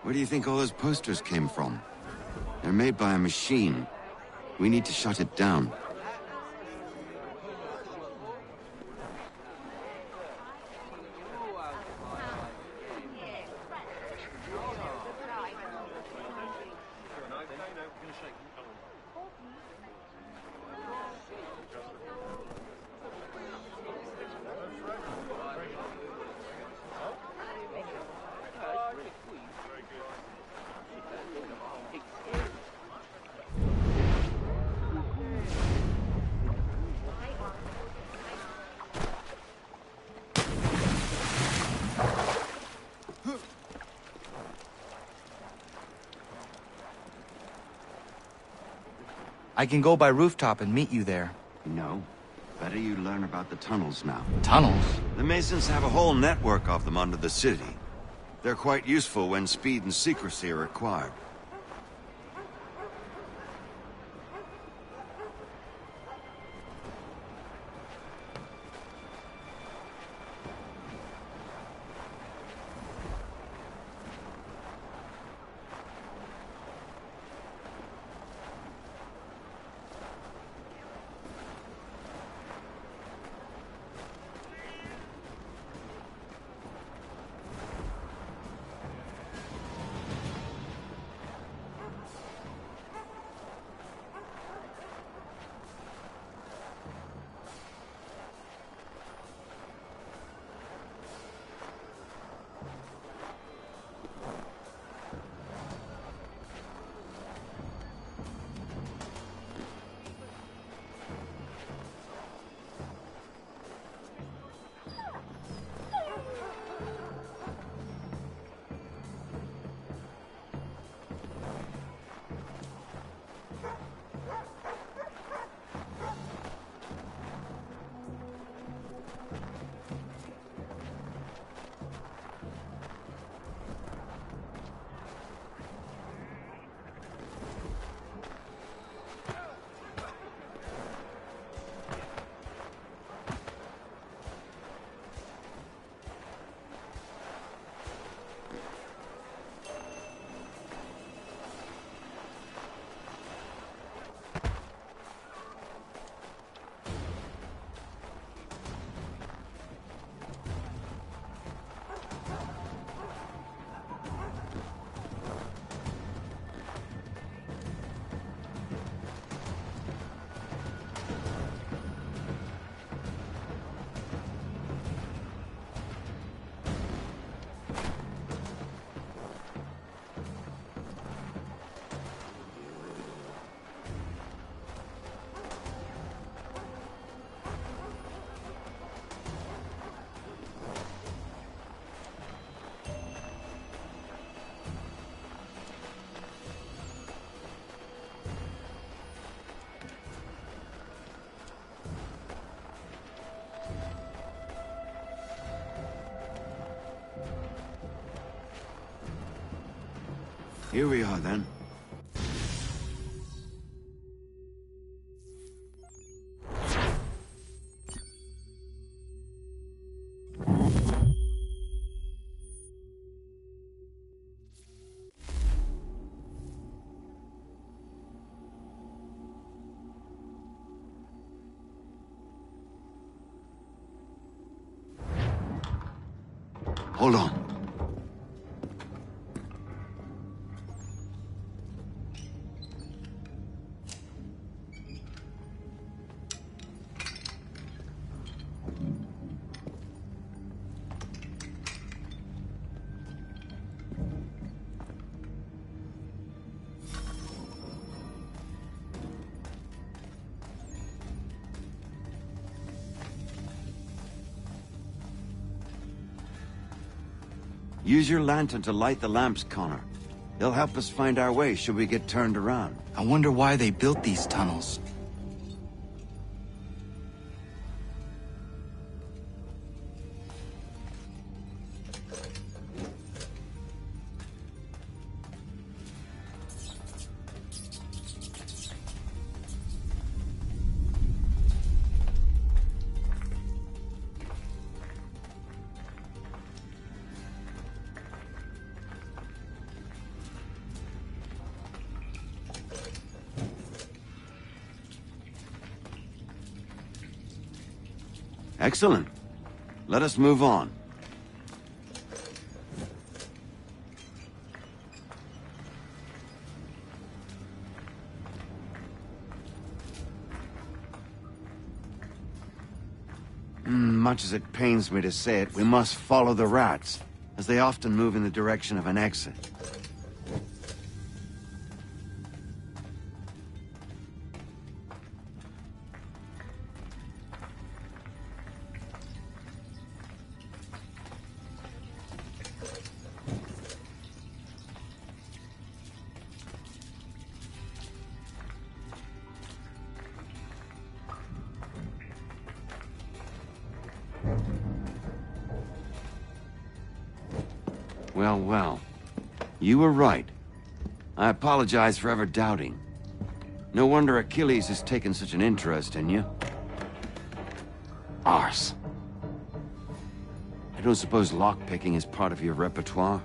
Where do you think all those posters came from? They're made by a machine. We need to shut it down. I can go by rooftop and meet you there. No. Better you learn about the tunnels now. Tunnels? The Masons have a whole network of them under the city. They're quite useful when speed and secrecy are required. Here we are, then. Hold on. Use your lantern to light the lamps, Connor. They'll help us find our way should we get turned around. I wonder why they built these tunnels. Excellent. Let us move on. Much as it pains me to say it, we must follow the rats, as they often move in the direction of an exit. Well, well. You were right. I apologize for ever doubting. No wonder Achilles has taken such an interest in you. Arse. I don't suppose lockpicking is part of your repertoire?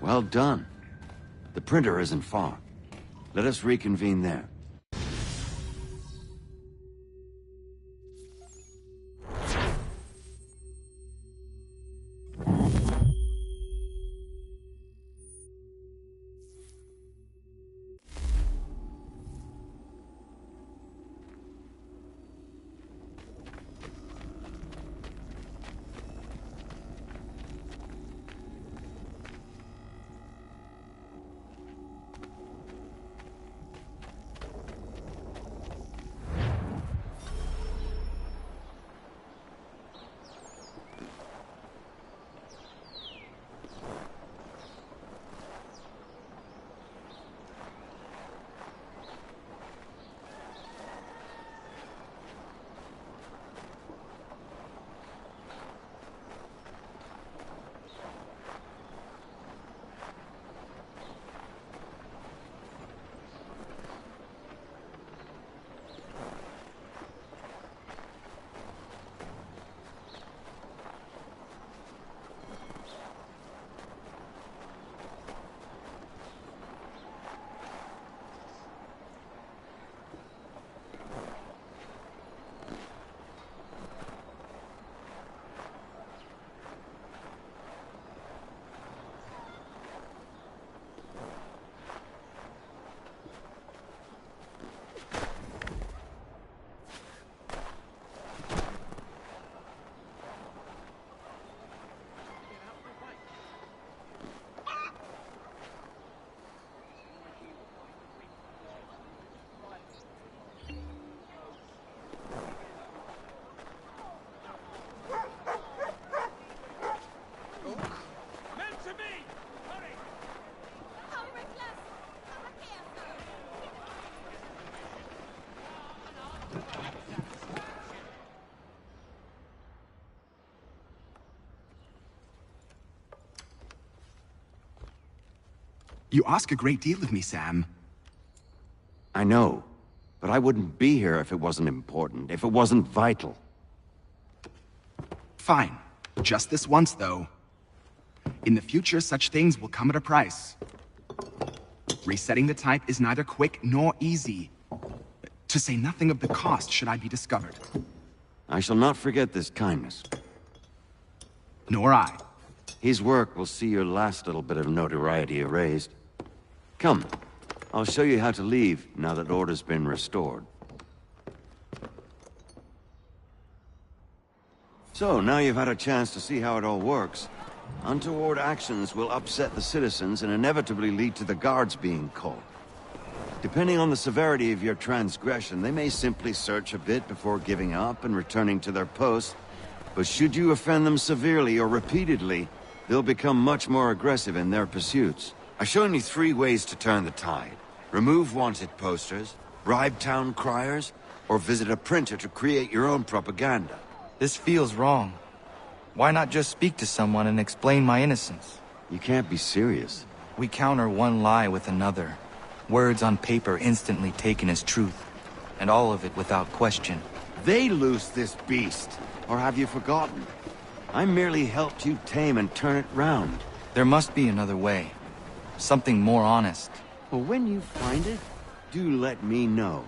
Well done. The printer isn't far. Let us reconvene there. You ask a great deal of me, Sam. I know, but I wouldn't be here if it wasn't important, if it wasn't vital. Fine. Just this once, though. In the future, such things will come at a price. Resetting the type is neither quick nor easy. To say nothing of the cost should I be discovered. I shall not forget this kindness. Nor I. His work will see your last little bit of notoriety erased. Come, I'll show you how to leave now that order's been restored. So, now you've had a chance to see how it all works. Untoward actions will upset the citizens and inevitably lead to the guards being called. Depending on the severity of your transgression, they may simply search a bit before giving up and returning to their posts. But should you offend them severely or repeatedly, they'll become much more aggressive in their pursuits. I've shown you 3 ways to turn the tide. Remove wanted posters, bribe town criers, or visit a printer to create your own propaganda. This feels wrong. Why not just speak to someone and explain my innocence? You can't be serious. We counter one lie with another. Words on paper instantly taken as truth. And all of it without question. They loose this beast. Or have you forgotten? I merely helped you tame and turn it round. There must be another way. Something more honest. Well, when you find it, do let me know.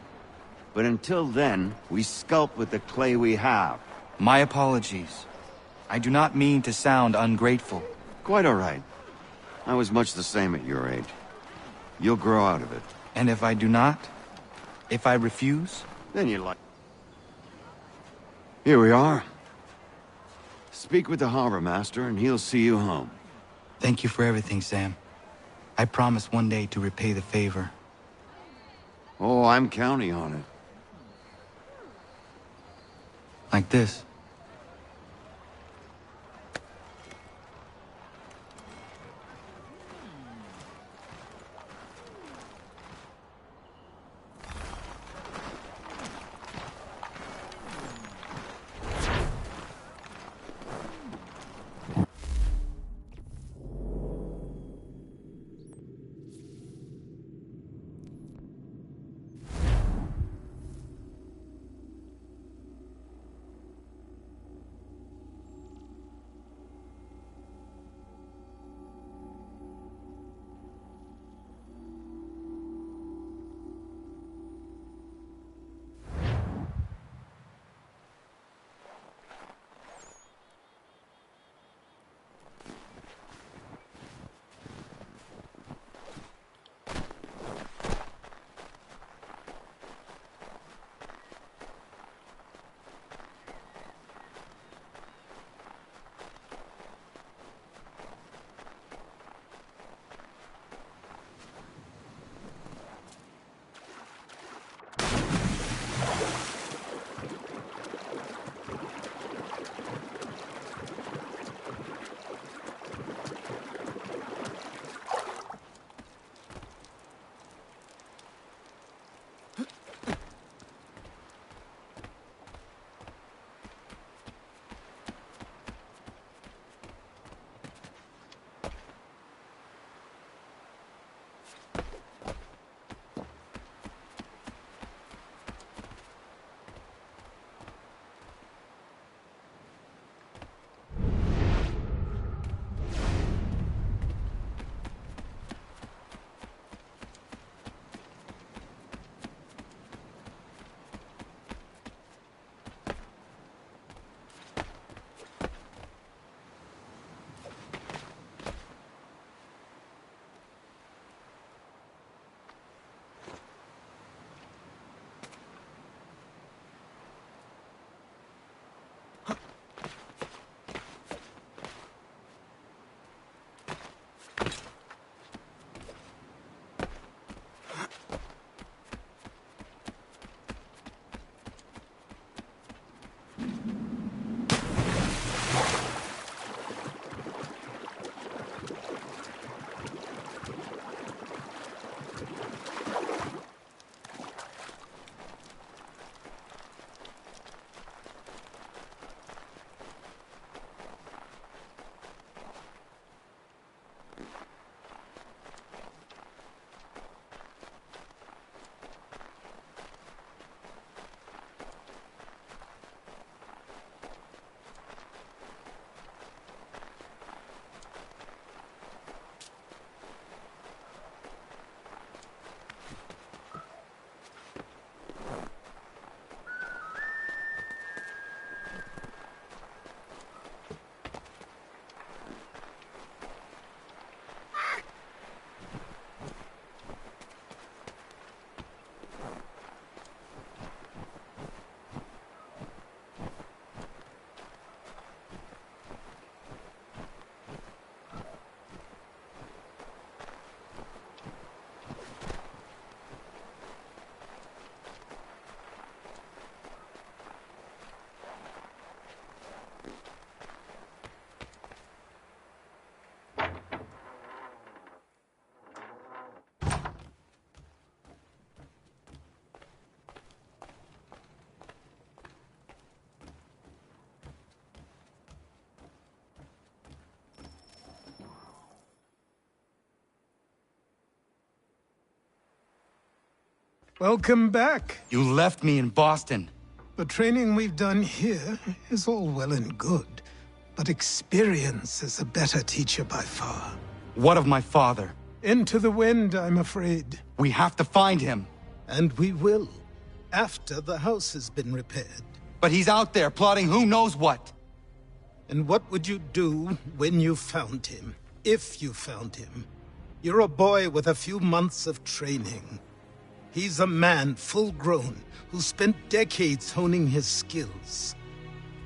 But until then, we sculpt with the clay we have. My apologies. I do not mean to sound ungrateful. Quite all right. I was much the same at your age. You'll grow out of it. And if I do not? If I refuse? Then you like... Here we are. Speak with the harbor master and he'll see you home. Thank you for everything, Sam. I promise one day to repay the favor. Oh, I'm counting on it. Like this. Welcome back. You left me in Boston. The training we've done here is all well and good, but experience is a better teacher by far. What of my father? Into the wind, I'm afraid. We have to find him. And we will, after the house has been repaired. But he's out there plotting who knows what. And what would you do when you found him? If you found him? You're a boy with a few months of training. He's a man full grown who spent decades honing his skills.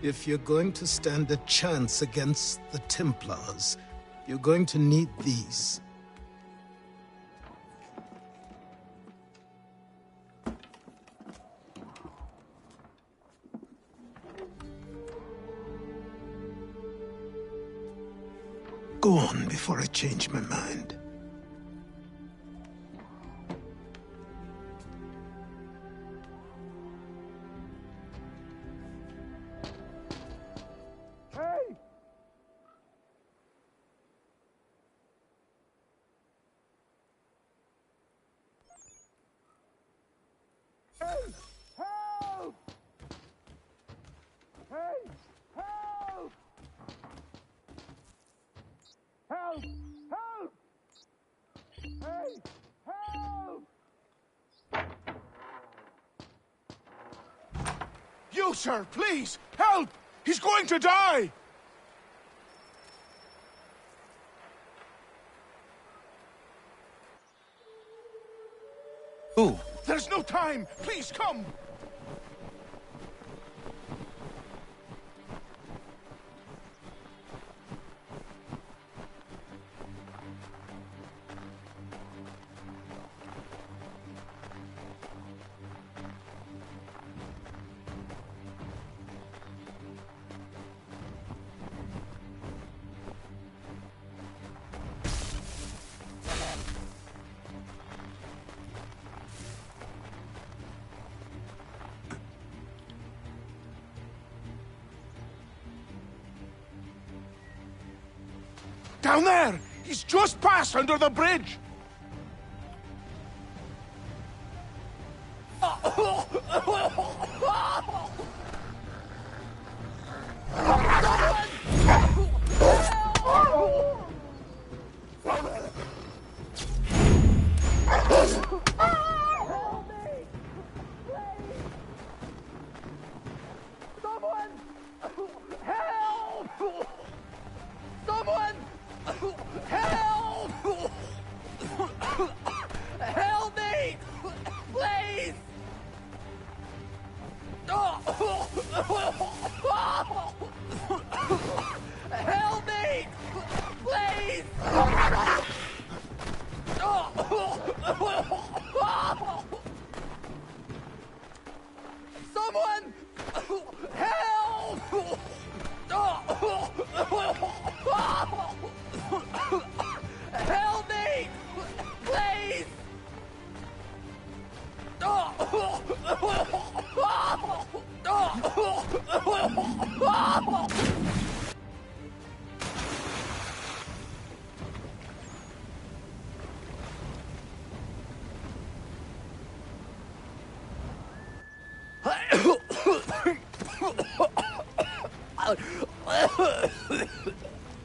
If you're going to stand a chance against the Templars, you're going to need these. Go on before I change my mind. You, sir, please! Help! He's going to die! Who? There's no time! Please, come! Down there! He's just passed under the bridge!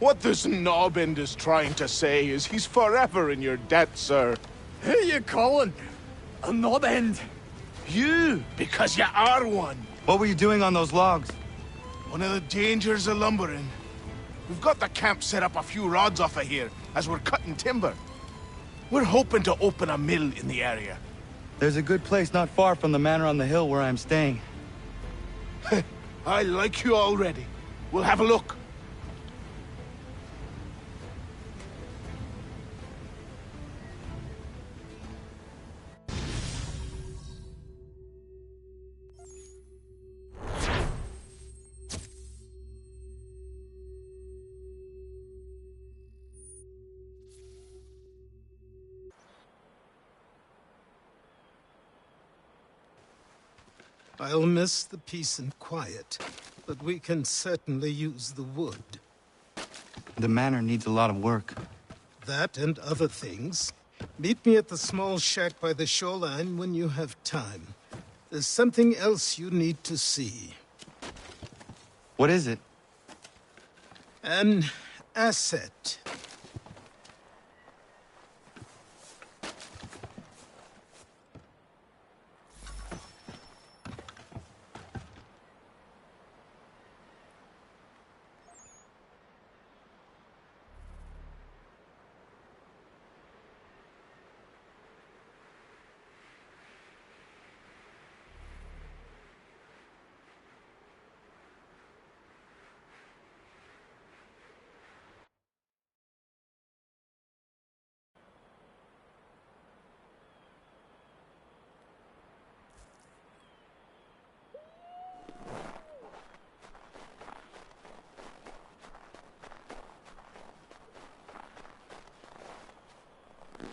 What this knobbend is trying to say is he's forever in your debt, sir. Who you calling? A knob end? You, because you are one. What were you doing on those logs? One of the dangers of lumbering. We've got the camp set up a few rods off of here, as we're cutting timber. We're hoping to open a mill in the area. There's a good place not far from the manor on the hill where I'm staying. I like you already. We'll have a look. I'll miss the peace and quiet, but we can certainly use the wood. The manor needs a lot of work. That and other things. Meet me at the small shack by the shoreline when you have time. There's something else you need to see. What is it? An asset.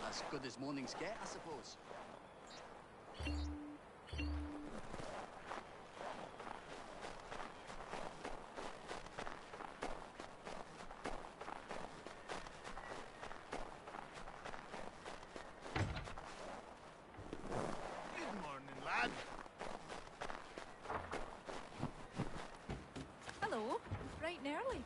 As good as mornings get, I suppose. Good morning, lad. Hello, bright and early.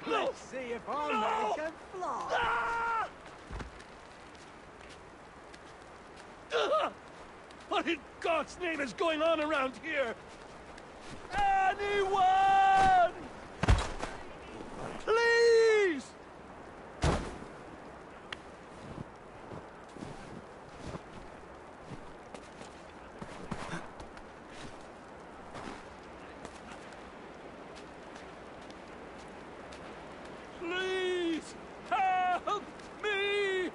Let's see if our man can fly. What in God's name is going on around here? Anyone! Please! Please! Help me!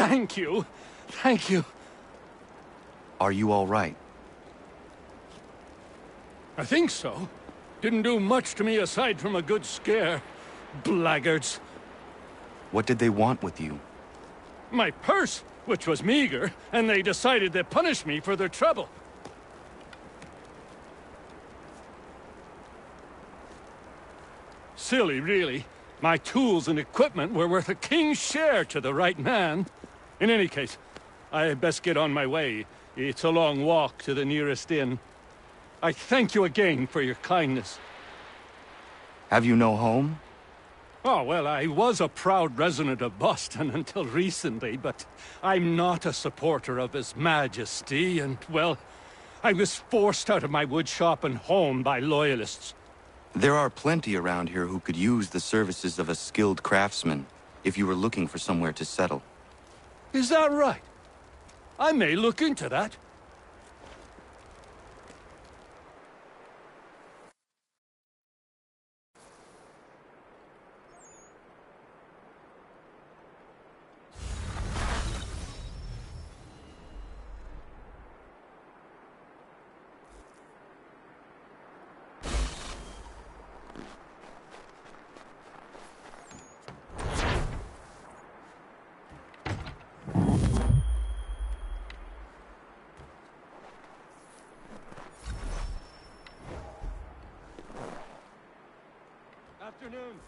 Thank you. Thank you. Are you all right? I think so. Didn't do much to me aside from a good scare. Blackguards. What did they want with you? My purse, which was meager, and they decided to punish me for their trouble. Silly, really. My tools and equipment were worth a king's share to the right man. In any case, I had best get on my way. It's a long walk to the nearest inn. I thank you again for your kindness. Have you no home? Oh, well, I was a proud resident of Boston until recently, but I'm not a supporter of His Majesty, and, well, I was forced out of my woodshop and home by loyalists. There are plenty around here who could use the services of a skilled craftsman, if you were looking for somewhere to settle. Is that right? I may look into that. Afternoon.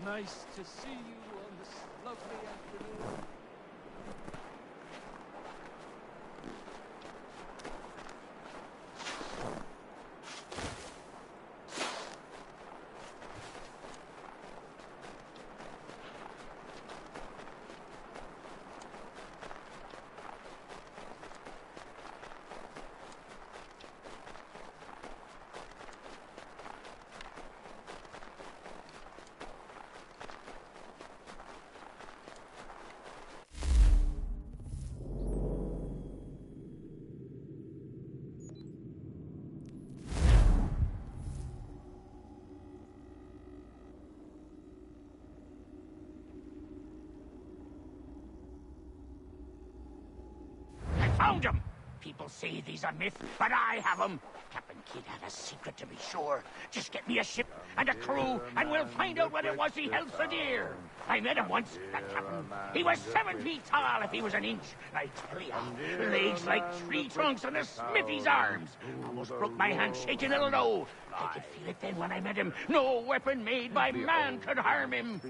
Nice to see you on this lovely afternoon. Found him! People say these a myth, but I have him. Captain Kidd had a secret, to be sure. Just get me a ship and a crew, and we'll find out what it was he held so dear. I met him once, that captain. He was 7 feet tall if he was an inch. I tell ya, legs like tree trunks and a smithy's arms. Almost broke my hand shaking, it'll know. I could feel it then when I met him. No weapon made by man could harm him.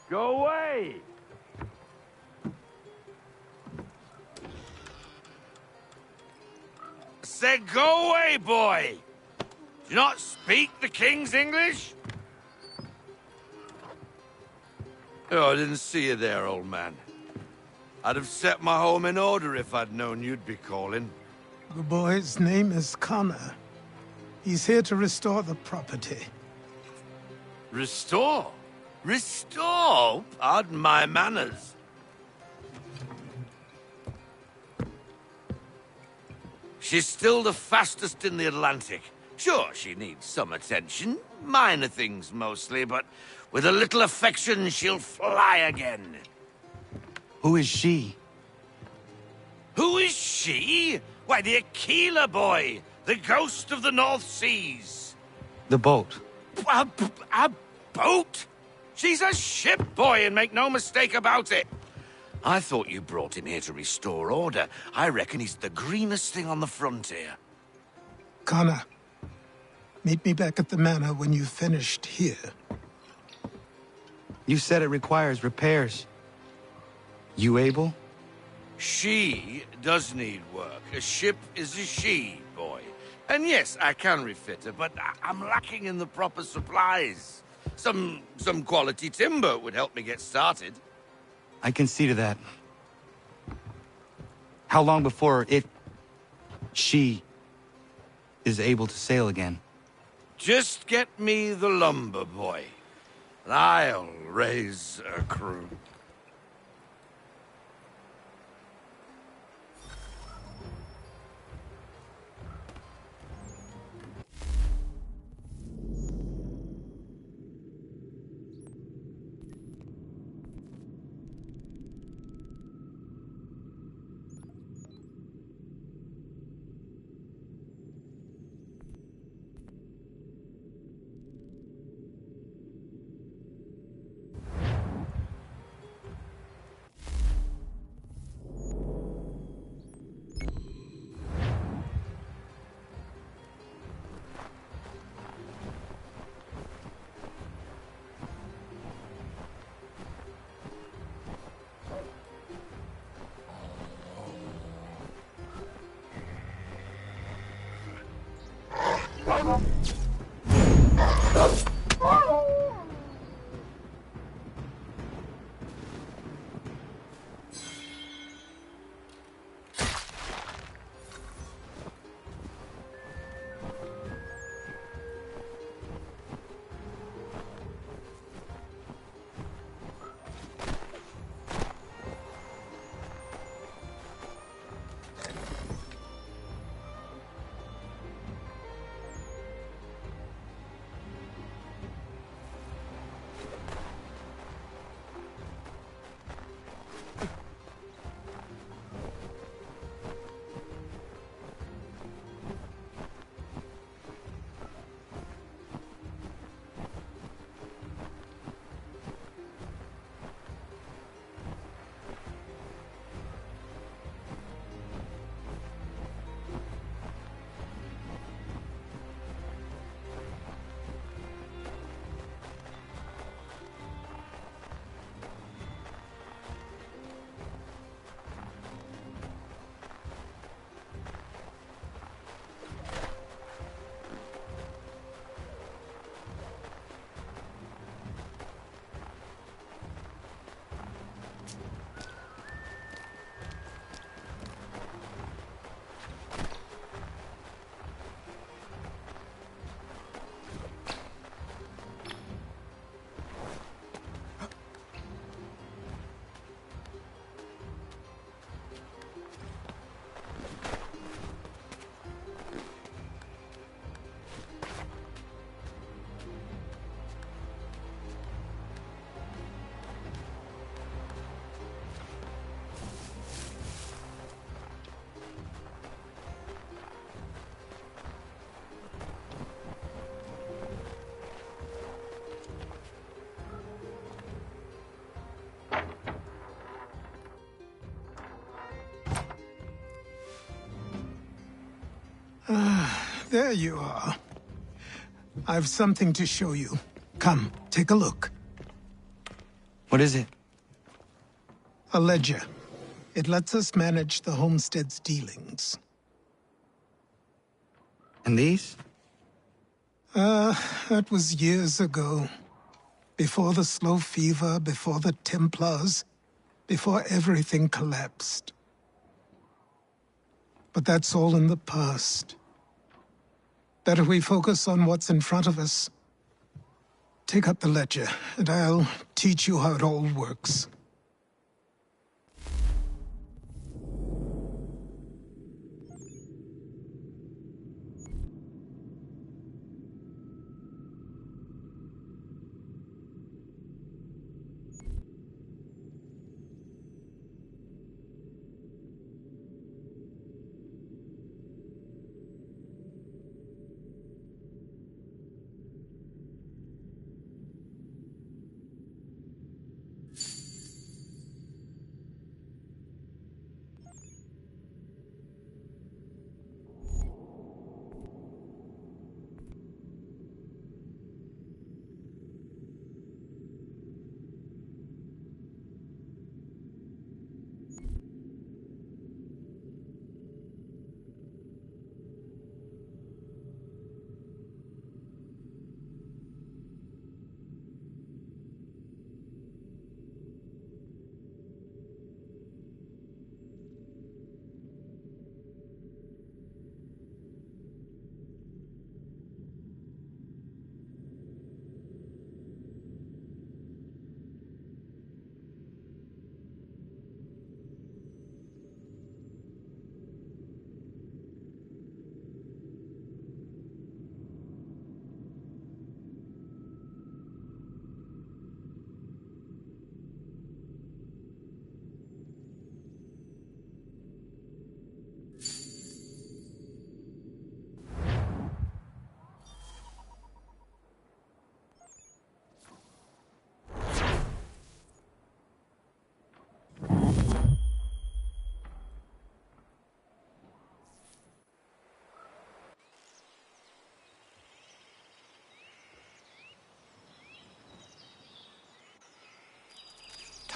Go away! Said go away, boy! Do you not speak the King's English? Oh, I didn't see you there, old man. I'd have set my home in order if I'd known you'd be calling. The boy's name is Connor. He's here to restore the property. Restore? Restore? Pardon my manners. She's still the fastest in the Atlantic. Sure, she needs some attention. Minor things mostly, but with a little affection, she'll fly again. Who is she? Who is she? Why, the Aquila boy, the ghost of the North Seas. The boat. A boat? She's a ship, boy, and make no mistake about it. I thought you brought him here to restore order. I reckon he's the greenest thing on the frontier. Connor, meet me back at the manor when you've finished here. You said it requires repairs. You able? She does need work. A ship is a she, boy. And yes, I can refit her, but I'm lacking in the proper supplies. Some quality timber would help me get started. I can see to that. How long before she is able to sail again? Just get me the lumber boy, and I'll raise a crew. There you are. I've something to show you. Come, take a look. What is it? A ledger. It lets us manage the homestead's dealings. And these? That was years ago. Before the slow fever, before the Templars, before everything collapsed. But that's all in the past. Better we focus on what's in front of us. Take up the ledger, and I'll teach you how it all works.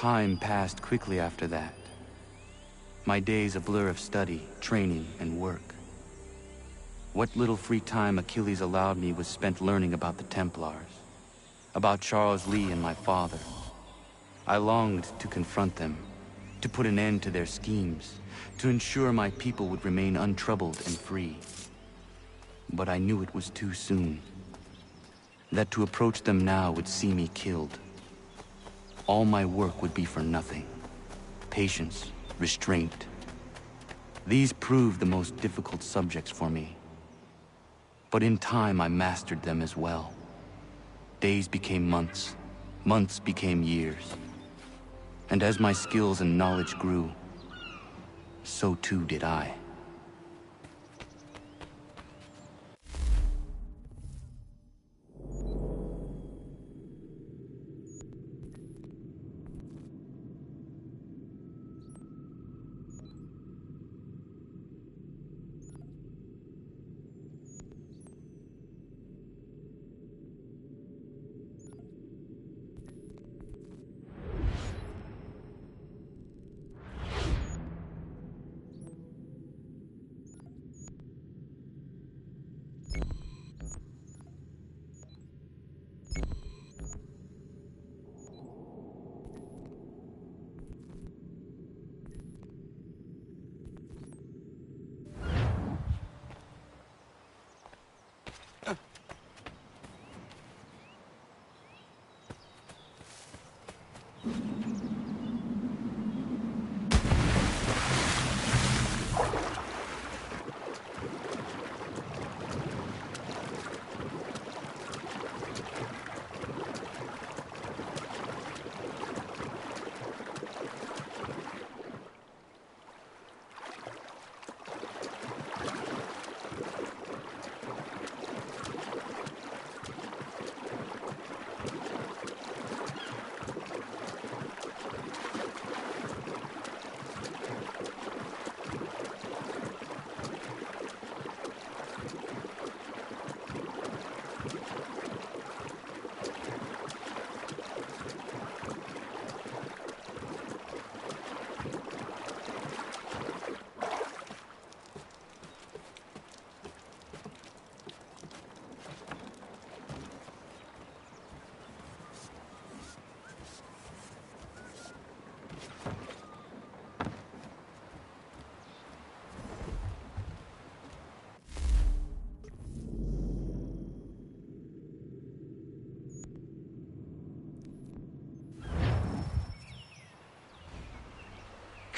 Time passed quickly after that. My days a blur of study, training, and work. What little free time Achilles allowed me was spent learning about the Templars, about Charles Lee and my father. I longed to confront them, to put an end to their schemes, to ensure my people would remain untroubled and free. But I knew it was too soon, that to approach them now would see me killed. All my work would be for nothing. Patience, restraint. These proved the most difficult subjects for me. But in time I mastered them as well. Days became months, months became years. And as my skills and knowledge grew, so too did I.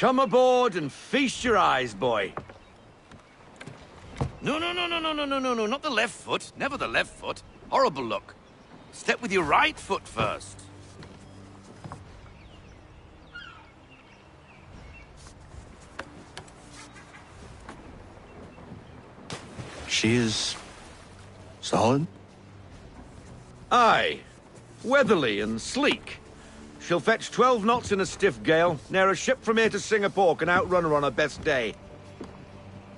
Come aboard and feast your eyes, boy. No, not the left foot. Never the left foot. Horrible look. Step with your right foot first. She is solid? Aye. Weatherly and sleek. She'll fetch 12 knots in a stiff gale, ne'er a ship from here to Singapore can outrun her on her best day.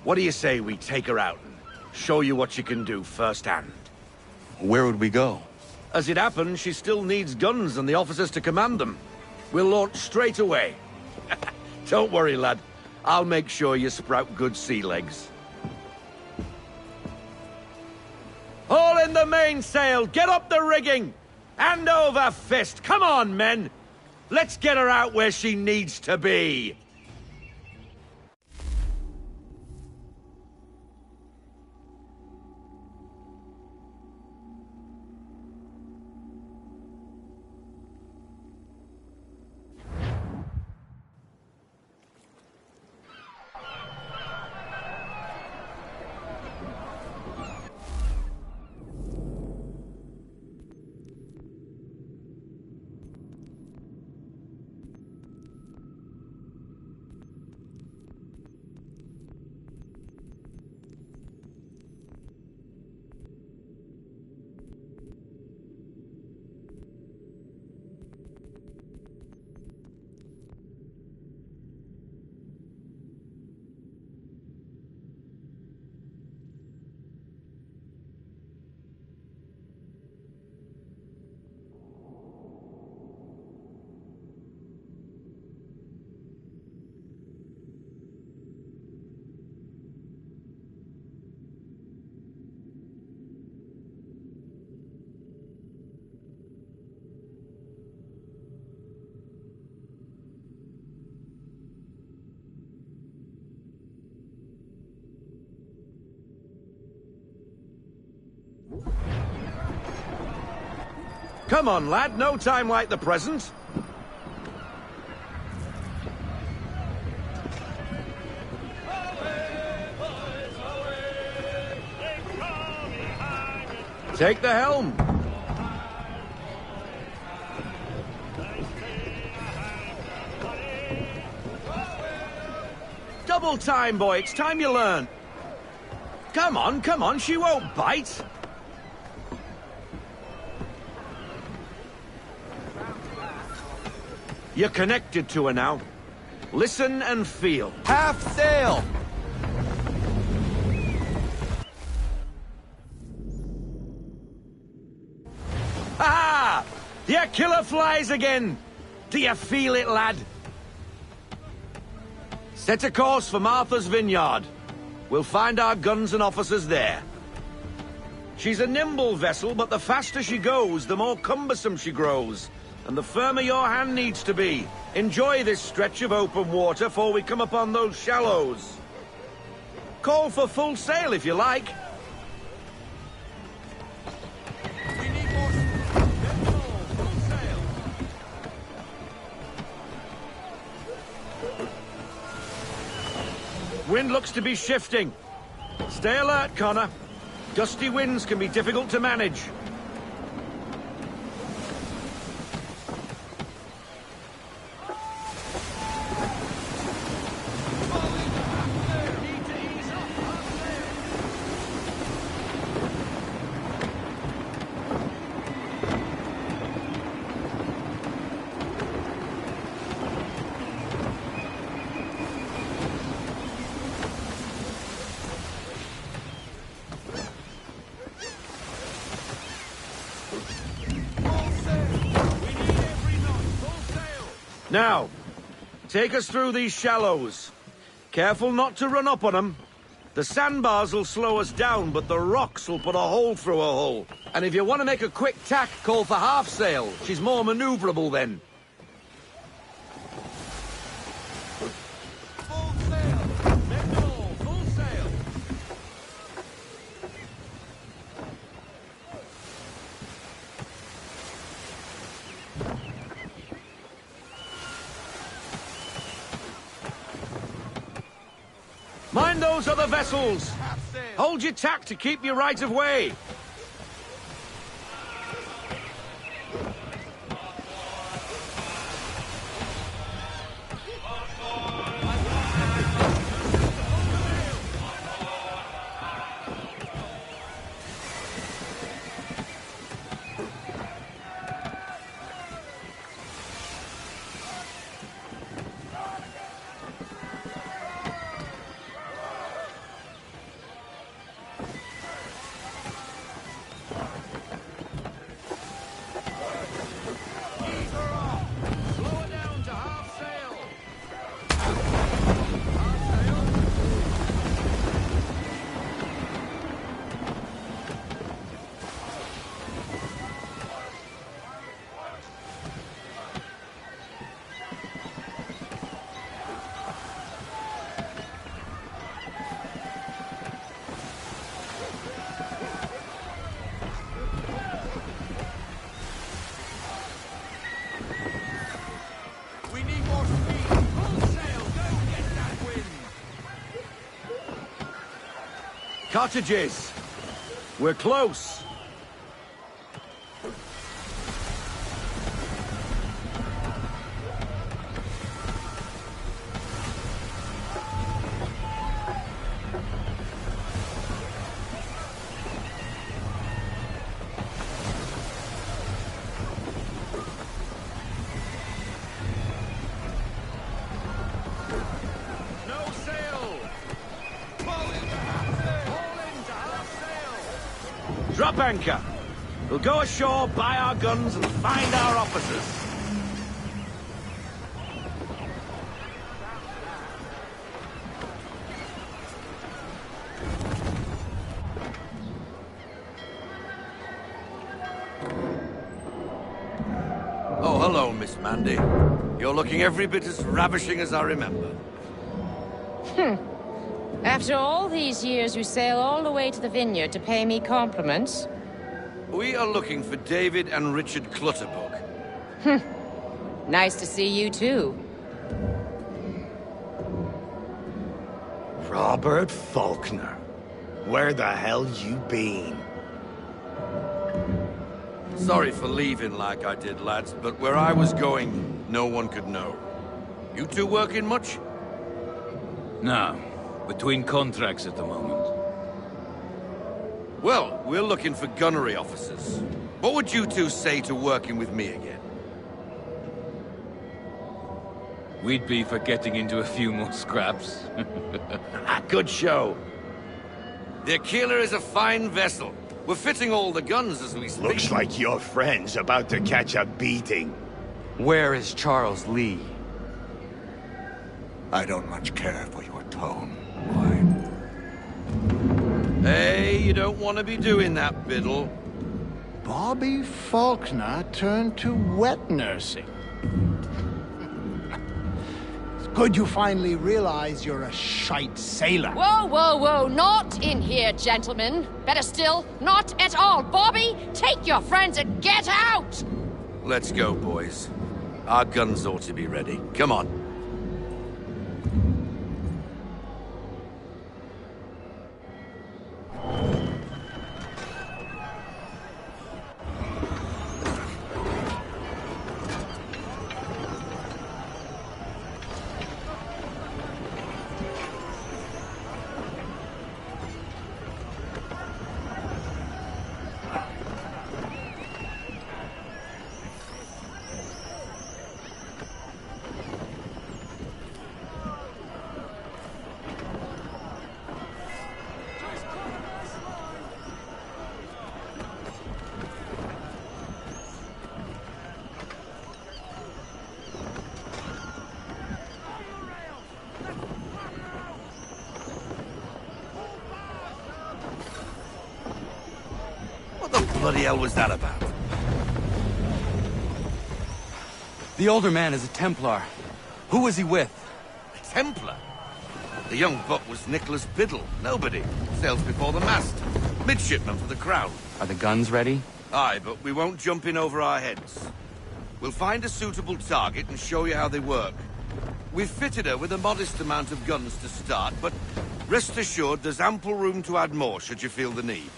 What do you say we take her out and show you what she can do firsthand? Where would we go? As it happens, she still needs guns and the officers to command them. We'll launch straight away. Don't worry, lad. I'll make sure you sprout good sea legs. Haul in the mainsail! Get up the rigging! Hand over fist! Come on, men! Let's get her out where she needs to be! Come on, lad, no time like the present. Take the helm. Double time, boy. It's time you learn. Come on, she won't bite. You're connected to her now. Listen and feel. Half sail! Ah! Your killer flies again! Do you feel it, lad? Set a course for Martha's Vineyard. We'll find our guns and officers there. She's a nimble vessel, but the faster she goes, the more cumbersome she grows. And the firmer your hand needs to be. Enjoy this stretch of open water before we come upon those shallows. Call for full sail if you like. We need more... Full sail. Wind looks to be shifting. Stay alert, Connor. Gusty winds can be difficult to manage. Now, take us through these shallows. Careful not to run up on them. The sandbars will slow us down, but the rocks will put a hole through her hull. And if you want to make a quick tack, call for half sail. She's more maneuverable then. Full sail! Make all, full sail! Mind those other vessels! Hold your tack to keep your right of way! Cottages! We're close! Drop anchor. We'll go ashore, buy our guns, and find our officers. Oh, hello, Miss Mandy. You're looking every bit as ravishing as I remember. After all these years, you sail all the way to the vineyard to pay me compliments? We are looking for David and Richard Clutterbuck. Nice to see you, too. Robert Faulkner. Where the hell you been? Sorry for leaving like I did, lads, but where I was going, no one could know. You two working much? No. Between contracts at the moment. Well, we're looking for gunnery officers. What would you two say to working with me again? We'd be for getting into a few more scraps. Good show. The Aquila is a fine vessel. We're fitting all the guns as we speak. Looks like your friend's about to catch a beating. Where is Charles Lee? I don't much care for your tone. Hey, you don't want to be doing that, Biddle. Bobby Faulkner turned to wet nursing. It's good you finally realize you're a shite sailor. Whoa, whoa, whoa, not in here, gentlemen. Better still, not at all. Bobby, take your friends and get out! Let's go, boys. Our guns ought to be ready. Come on. What the bloody hell was that about? The older man is a Templar. Who was he with? A Templar? The young buck was Nicholas Biddle. Nobody. Sails before the mast. Midshipman for the Crown. Are the guns ready? Aye, but we won't jump in over our heads. We'll find a suitable target and show you how they work. We've fitted her with a modest amount of guns to start, but rest assured there's ample room to add more should you feel the need.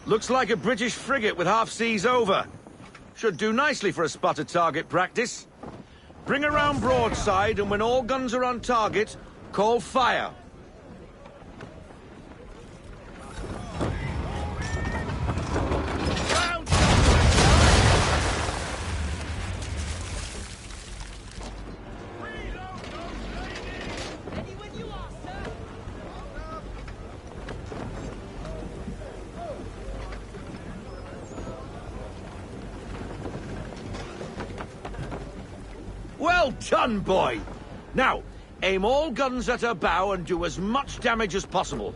Looks like a British frigate with half seas over. Should do nicely for a spotted target practice. Bring around broadside, and when all guns are on target, call fire. Well done, boy! Now, aim all guns at her bow and do as much damage as possible.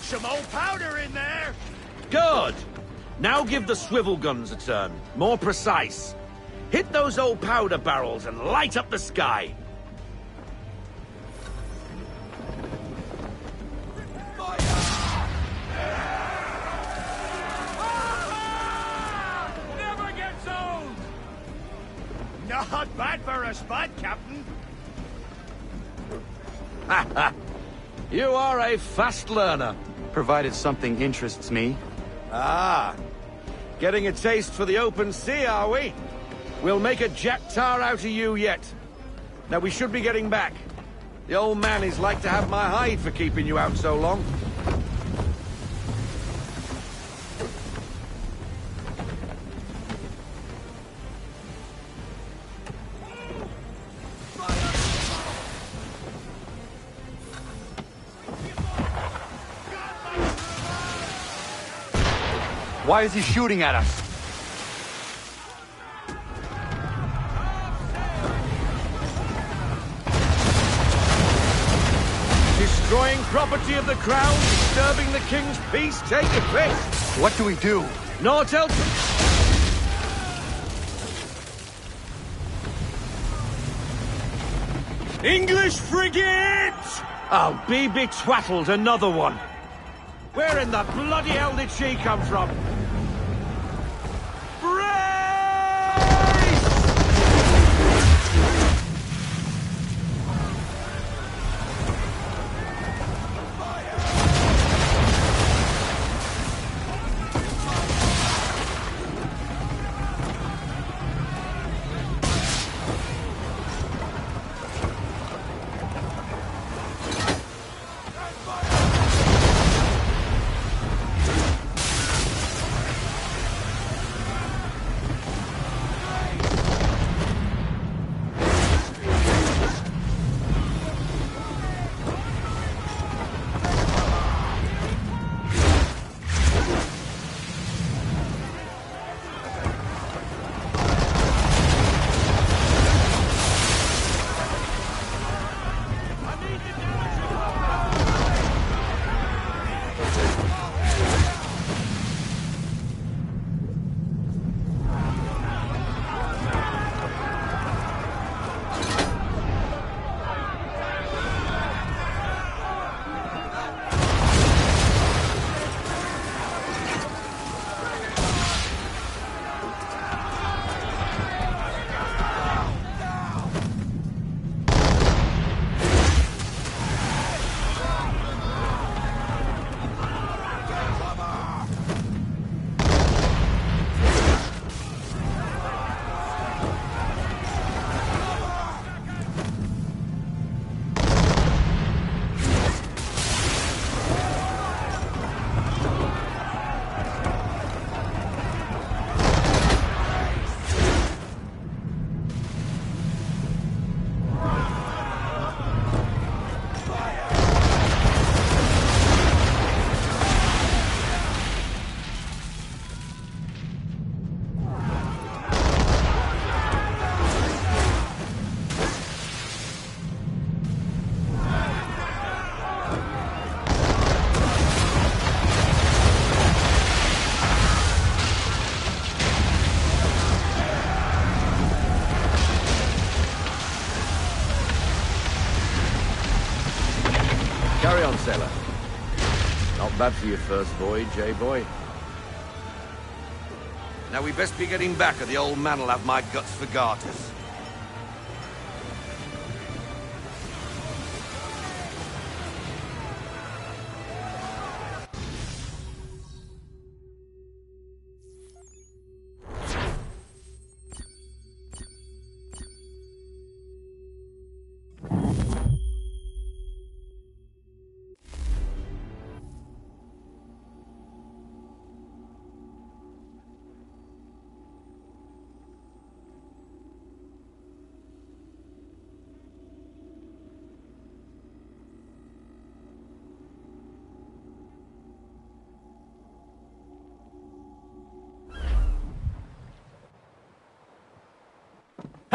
Some old powder in there! Good! Now give the swivel guns a turn. More precise. Hit those old powder barrels and light up the sky. Not bad for a spud, Captain. You are a fast learner. Provided something interests me. Ah, getting a taste for the open sea, are we? We'll make a jack tar out of you yet. Now we should be getting back. The old man is like to have my hide for keeping you out so long. Fire! Why is he shooting at us? Destroying property of the crown, disturbing the king's peace, take your pick. What do we do? Naught else. English frigate! I'll be betwattled, another one. Where in the bloody hell did she come from? Carry on, sailor. Not bad for your first voyage, eh, boy? Now we best be getting back, or the old man'll have my guts for garters.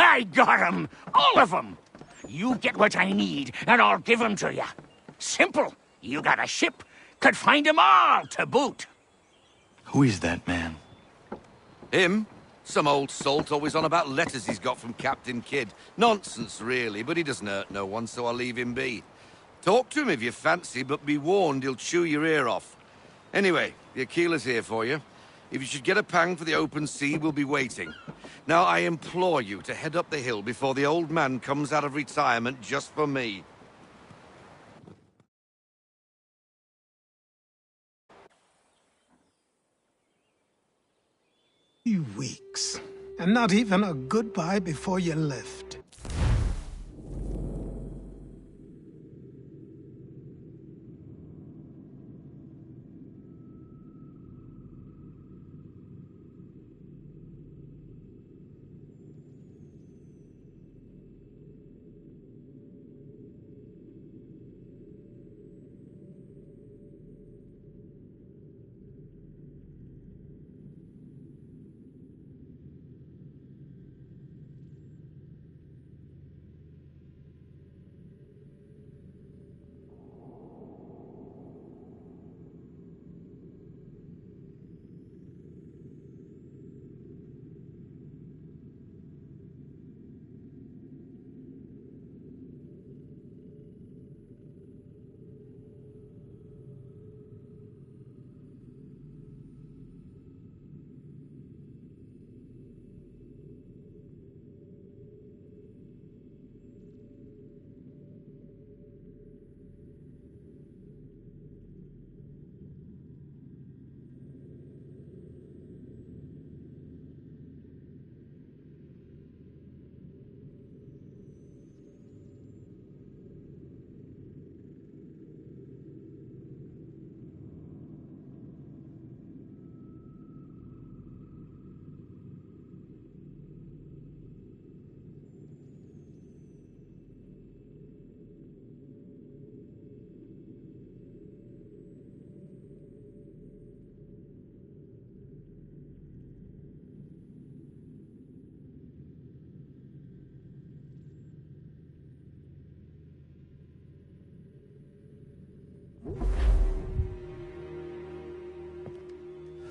I got 'em! All of 'em! You get what I need, and I'll give 'em to you. Simple. You got a ship, could find 'em all to boot. Who is that man? Him? Some old salt always on about letters he's got from Captain Kidd. Nonsense, really, but he doesn't hurt no one, so I'll leave him be. Talk to him if you fancy, but be warned he'll chew your ear off. Anyway, the Aquila's here for you. If you should get a pang for the open sea, we'll be waiting. Now, I implore you to head up the hill before the old man comes out of retirement just for me. Weeks. And not even a goodbye before you left.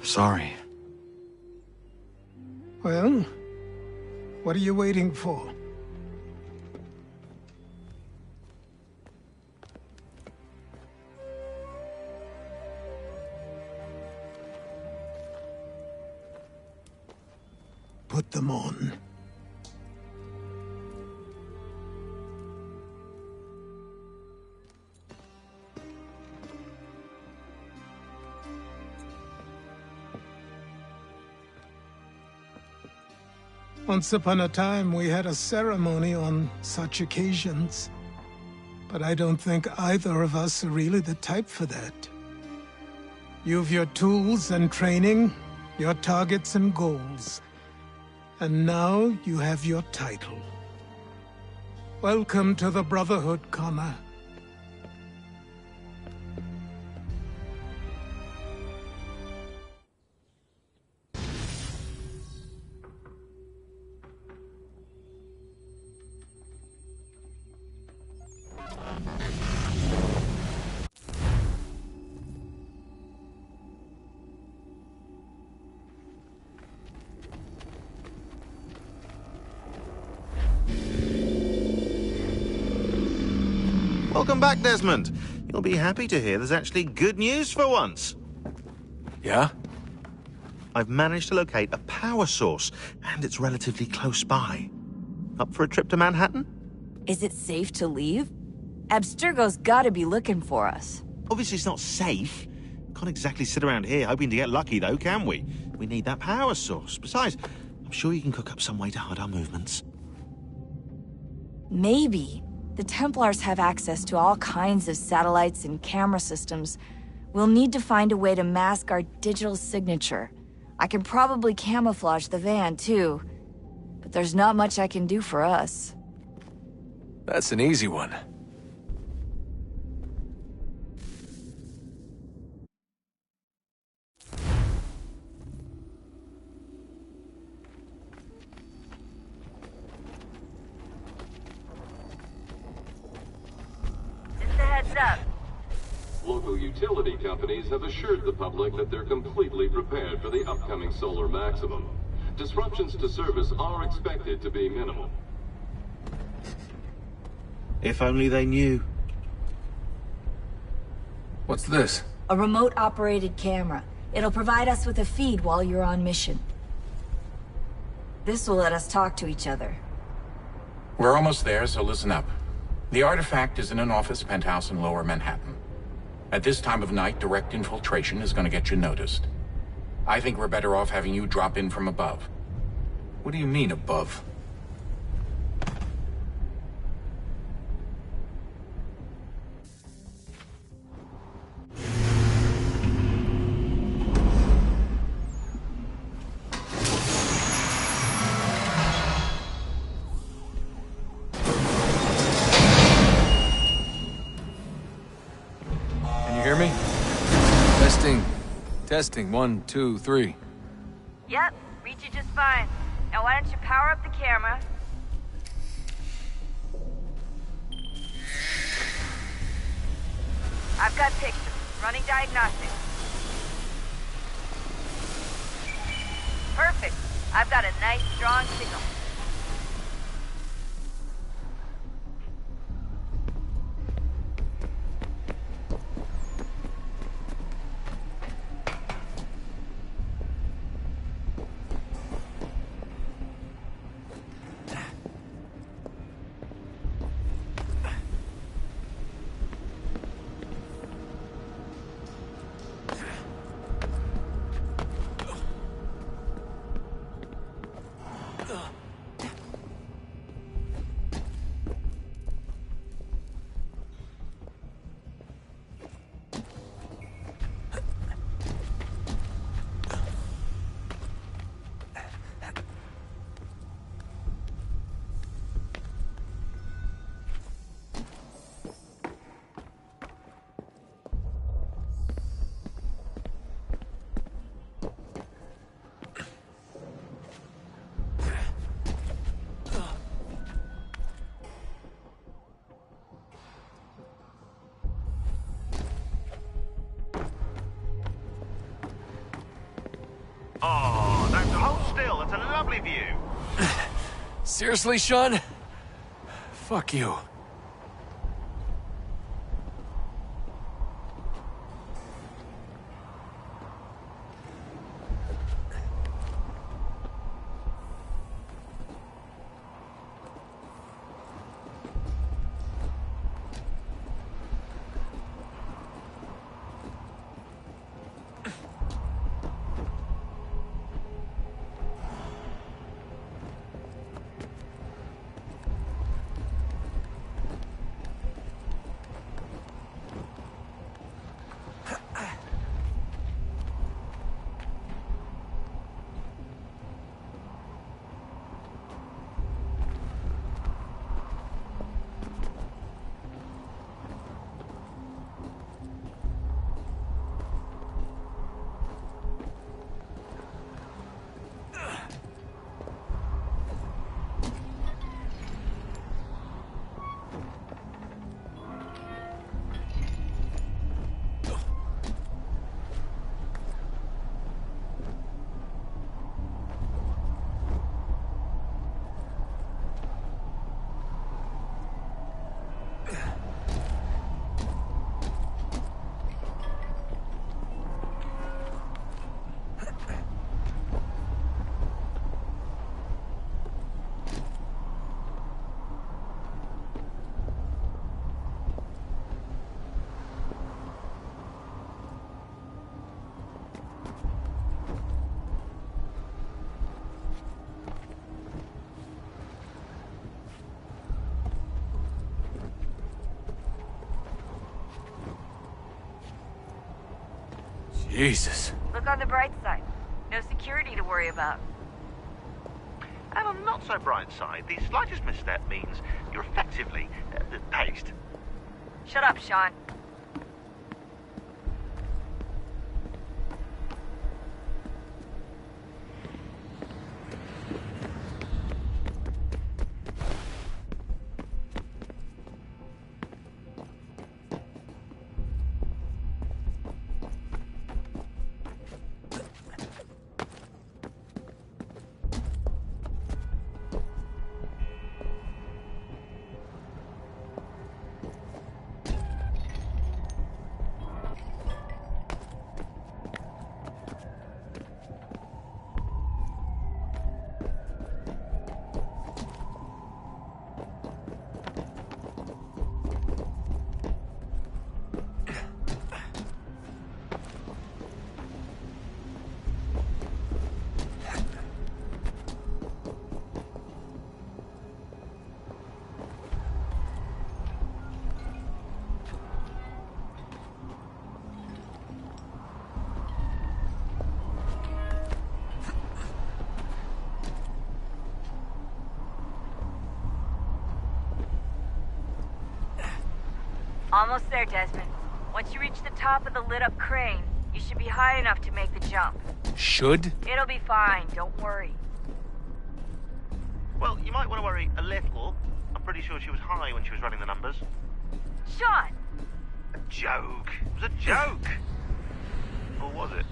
Sorry. Well, what are you waiting for? Put them on. Once upon a time, we had a ceremony on such occasions. But I don't think either of us are really the type for that. You've your tools and training, your targets and goals. And now you have your title. Welcome to the Brotherhood, Connor. Welcome back, Desmond. You'll be happy to hear there's actually good news for once. Yeah? I've managed to locate a power source, and it's relatively close by. Up for a trip to Manhattan? Is it safe to leave? Abstergo's gotta be looking for us. Obviously it's not safe. Can't exactly sit around here hoping to get lucky, though, can we? We need that power source. Besides, I'm sure you can cook up some way to hide our movements. Maybe. The Templars have access to all kinds of satellites and camera systems. We'll need to find a way to mask our digital signature. I can probably camouflage the van, too. But there's not much I can do for us. That's an easy one. Up. Local utility companies have assured the public that they're completely prepared for the upcoming solar maximum. Disruptions to service are expected to be minimal. If only they knew. What's this? A remote-operated camera. It'll provide us with a feed while you're on mission. This will let us talk to each other. We're almost there, so listen up. The artifact is in an office penthouse in Lower Manhattan. At this time of night, direct infiltration is going to get you noticed. I think we're better off having you drop in from above. What do you mean, above? Testing, 1, 2, 3. Yep, read you just fine. Now why don't you power up the camera? I've got pictures. Running diagnostics. Perfect. I've got a nice, strong signal. Oh, that's hold still. That's a lovely view. Seriously, Sean? Fuck you. Jesus. Look on the bright side. No security to worry about. And on the not so bright side, the slightest misstep means you're effectively paced. Shut up, Sean. Almost there, Desmond. Once you reach the top of the lit-up crane, you should be high enough to make the jump. Should? It'll be fine, don't worry. Well, you might want to worry a little. I'm pretty sure she was high when she was running the numbers. Sean! A joke. It was a joke. Or was it?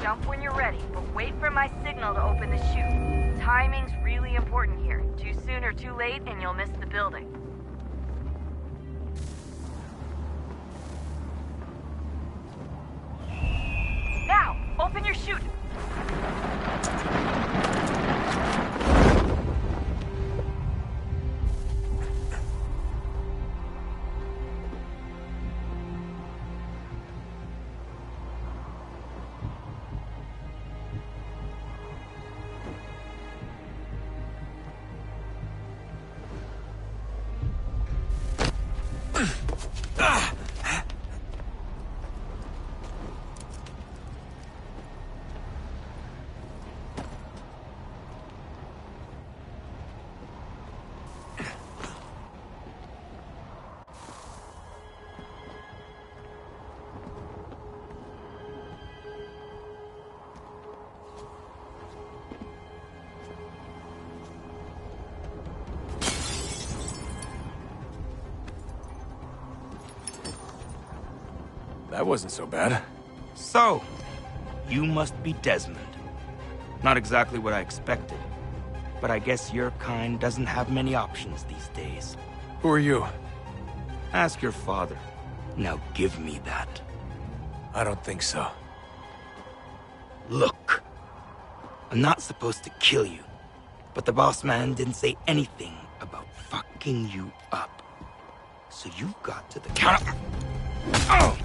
Jump when you're ready, but wait for my signal to open the chute. Timing's really important here. Too soon or too late, and you'll miss the building. Now, open your chute! That wasn't so bad. So, you must be Desmond. Not exactly what I expected, but I guess your kind doesn't have many options these days. Who are you? Ask your father. Now give me that. I don't think so. Look, I'm not supposed to kill you, but the boss man didn't say anything about fucking you up. So you've got to the count of... Oh!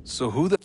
So who the...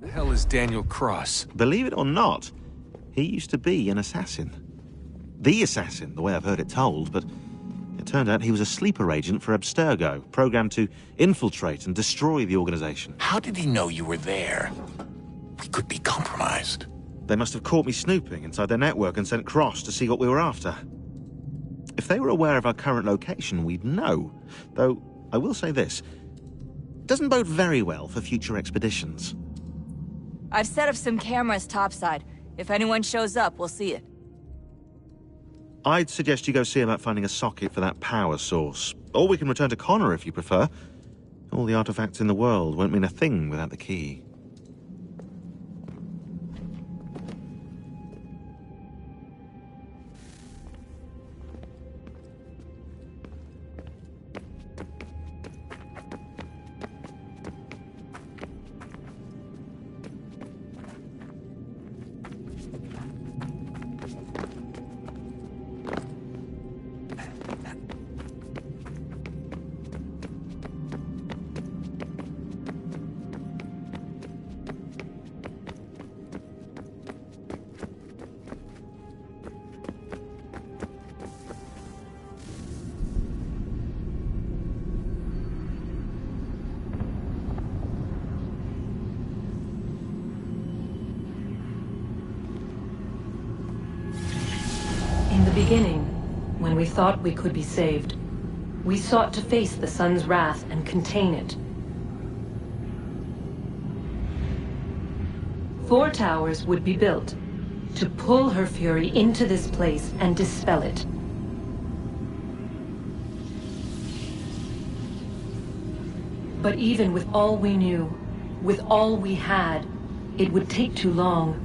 The hell is Daniel Cross? Believe it or not, he used to be an assassin. The assassin, the way I've heard it told, but it turned out he was a sleeper agent for Abstergo, programmed to infiltrate and destroy the organization. How did he know you were there? We could be compromised. They must have caught me snooping inside their network and sent Cross to see what we were after. If they were aware of our current location, we'd know. Though, I will say this, doesn't bode very well for future expeditions. I've set up some cameras topside. If anyone shows up, we'll see it. I'd suggest you go see about finding a socket for that power source. Or we can return to Connor if you prefer. All the artifacts in the world won't mean a thing without the key. In the beginning, when we thought we could be saved, we sought to face the sun's wrath and contain it. 4 towers would be built to pull her fury into this place and dispel it. But even with all we knew, with all we had, it would take too long.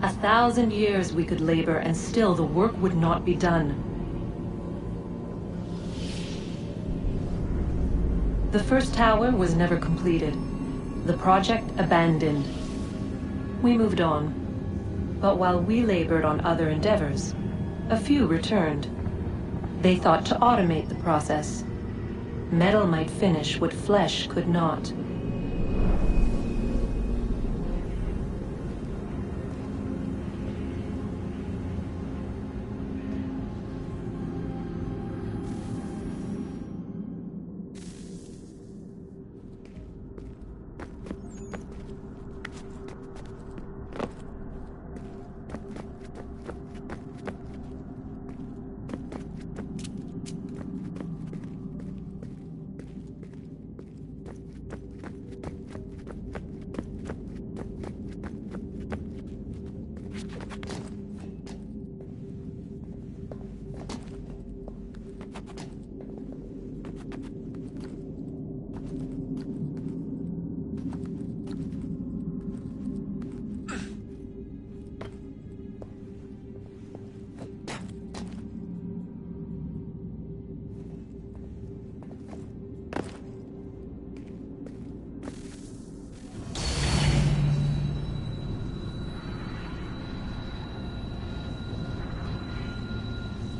1,000 years we could labor, and still the work would not be done. The first tower was never completed. The project abandoned. We moved on. But while we labored on other endeavors, a few returned. They thought to automate the process. Metal might finish what flesh could not.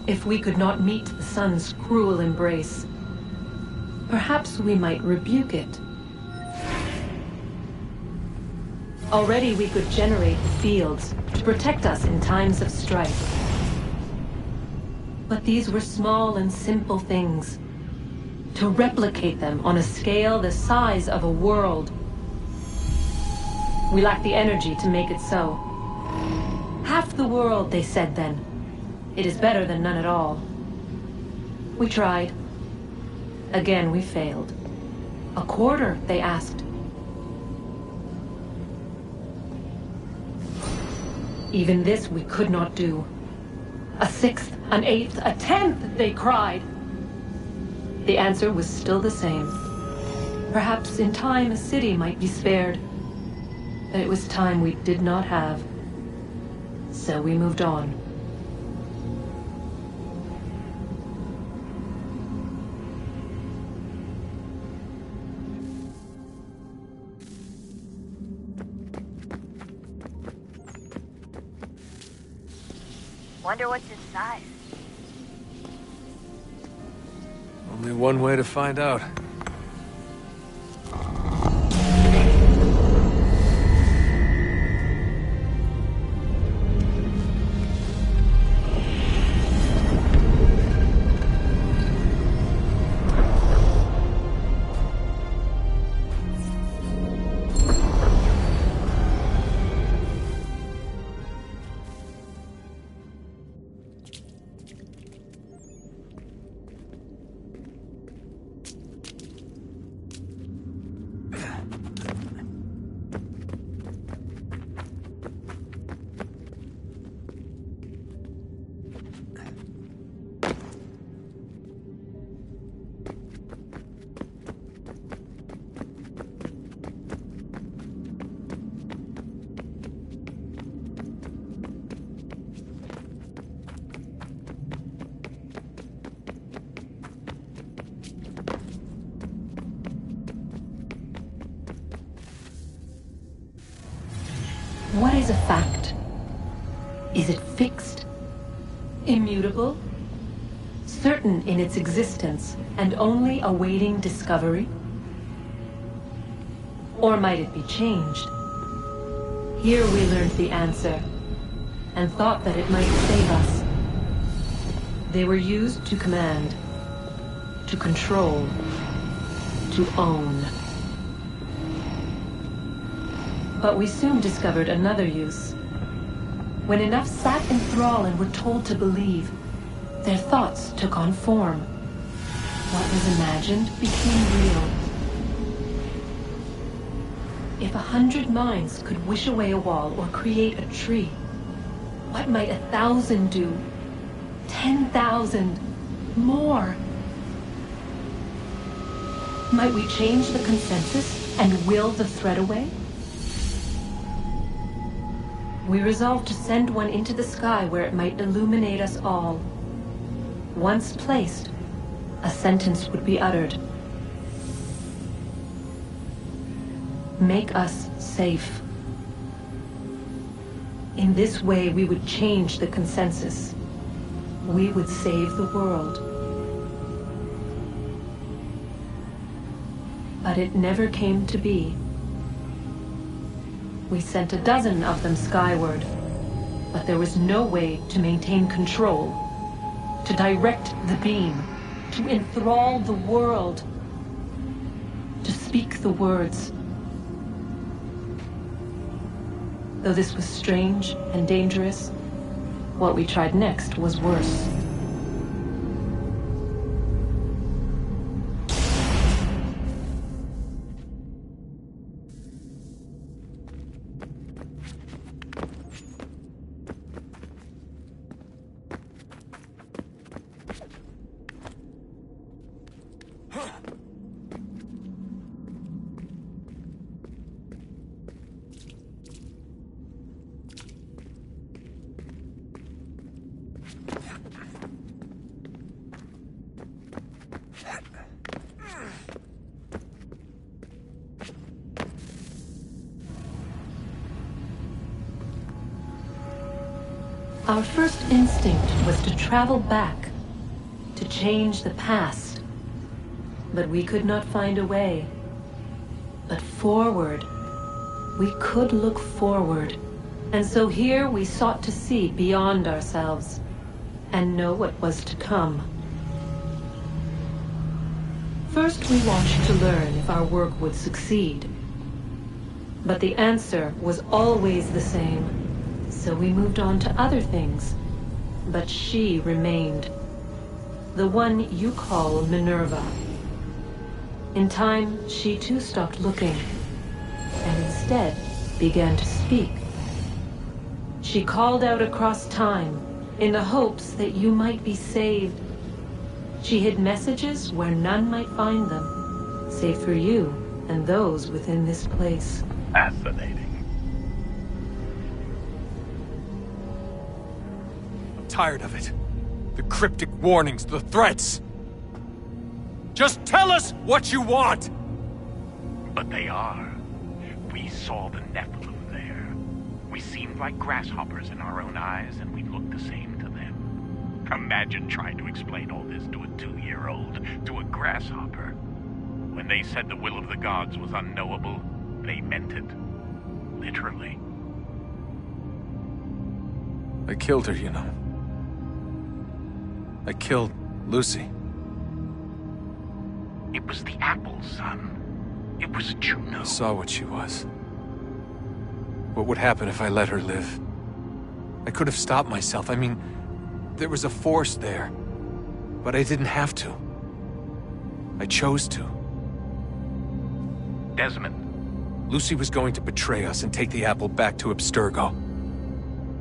If we could not meet the sun's cruel embrace, perhaps we might rebuke it. Already we could generate the fields to protect us in times of strife. But these were small and simple things. To replicate them on a scale the size of a world, we lack the energy to make it so. Half the world, they said then. It is better than none at all. We tried. Again, we failed. A quarter, they asked. Even this we could not do. A sixth, an eighth, a tenth, they cried. The answer was still the same. Perhaps in time a city might be spared. But it was time we did not have. So we moved on. Wonder what's inside. Only one way to find out. What is a fact? Is it fixed? Immutable? Certain in its existence and only awaiting discovery? Or might it be changed? Here we learned the answer and thought that it might save us. They were used to command, to control, to own. But we soon discovered another use. When enough sat in thrall and were told to believe, their thoughts took on form. What was imagined became real. If 100 minds could wish away a wall or create a tree, what might 1,000 do? 10,000? More? Might we change the consensus and will the threat away? We resolved to send one into the sky where it might illuminate us all. Once placed, a sentence would be uttered. Make us safe. In this way, we would change the consensus. We would save the world. But it never came to be. We sent a dozen of them skyward, but there was no way to maintain control, to direct the beam, to enthrall the world, to speak the words. Though this was strange and dangerous, what we tried next was worse. Our first instinct was to travel back, to change the past. But we could not find a way. But forward, we could look forward. And so here we sought to see beyond ourselves, and know what was to come. First, we watched to learn if our work would succeed. But the answer was always the same, so we moved on to other things. But she remained. The one you call Minerva. In time, she too stopped looking, and instead began to speak. She called out across time, in the hopes that you might be saved. She hid messages where none might find them, save for you and those within this place. Fascinating. I'm tired of it. The cryptic warnings, the threats. Just tell us what you want! But they are. We saw the Nephilim there. We seemed like grasshoppers in our own eyes, and we looked the same to them. Imagine trying to explain all this to a 2-year-old, to a grasshopper. When they said the will of the gods was unknowable, they meant it. Literally. I killed her, you know. I killed Lucy. It was the apple, son. It was Juno. I saw what she was. What would happen if I let her live? I could have stopped myself. I mean, there was a force there. But I didn't have to. I chose to. Desmond. Lucy was going to betray us and take the apple back to Abstergo.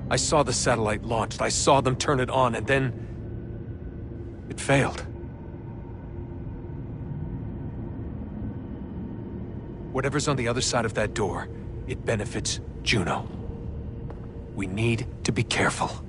I saw the satellite launched. I saw them turn it on, and then... it failed. Whatever's on the other side of that door, it benefits Juno. We need to be careful.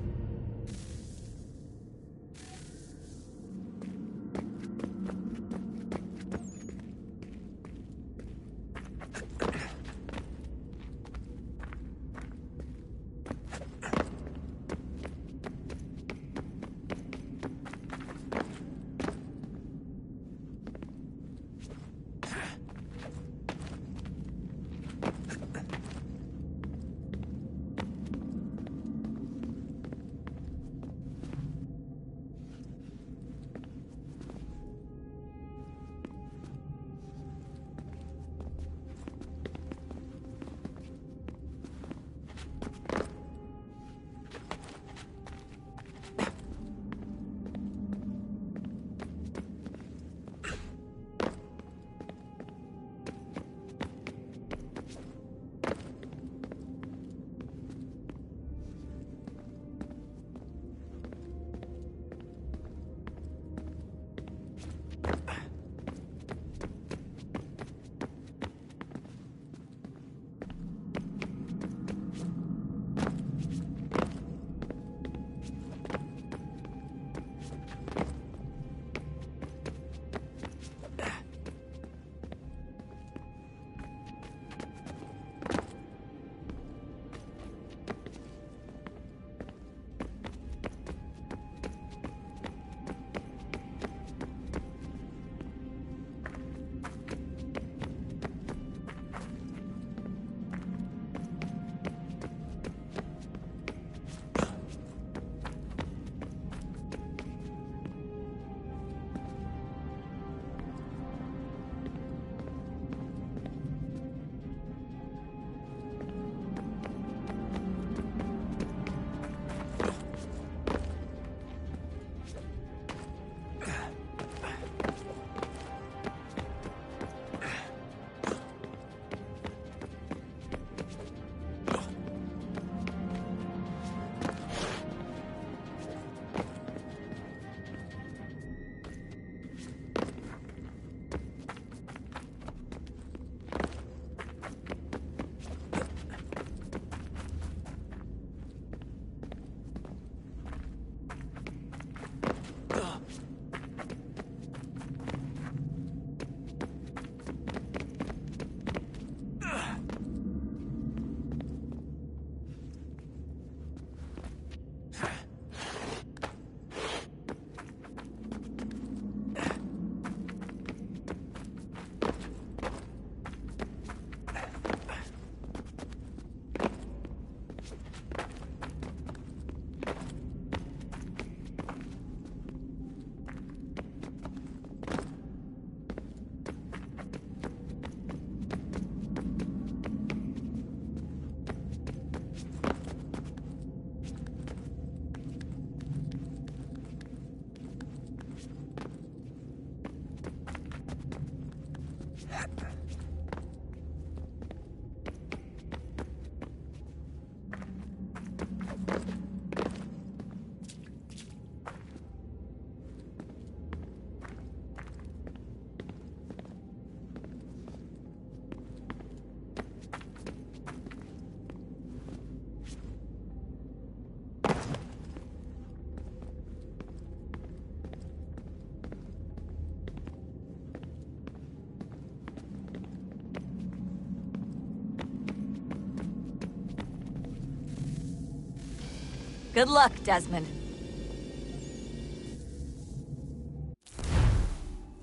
Good luck, Desmond.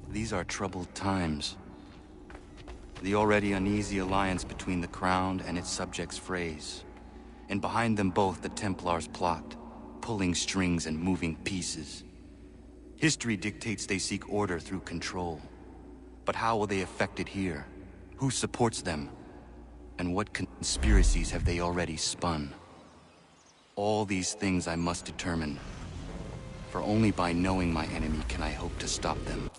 These are troubled times. The already uneasy alliance between the Crown and its subjects frays. And behind them both the Templars plot, pulling strings and moving pieces. History dictates they seek order through control. But how will they affect it here? Who supports them? And what conspiracies have they already spun? All these things I must determine. For only by knowing my enemy can I hope to stop them.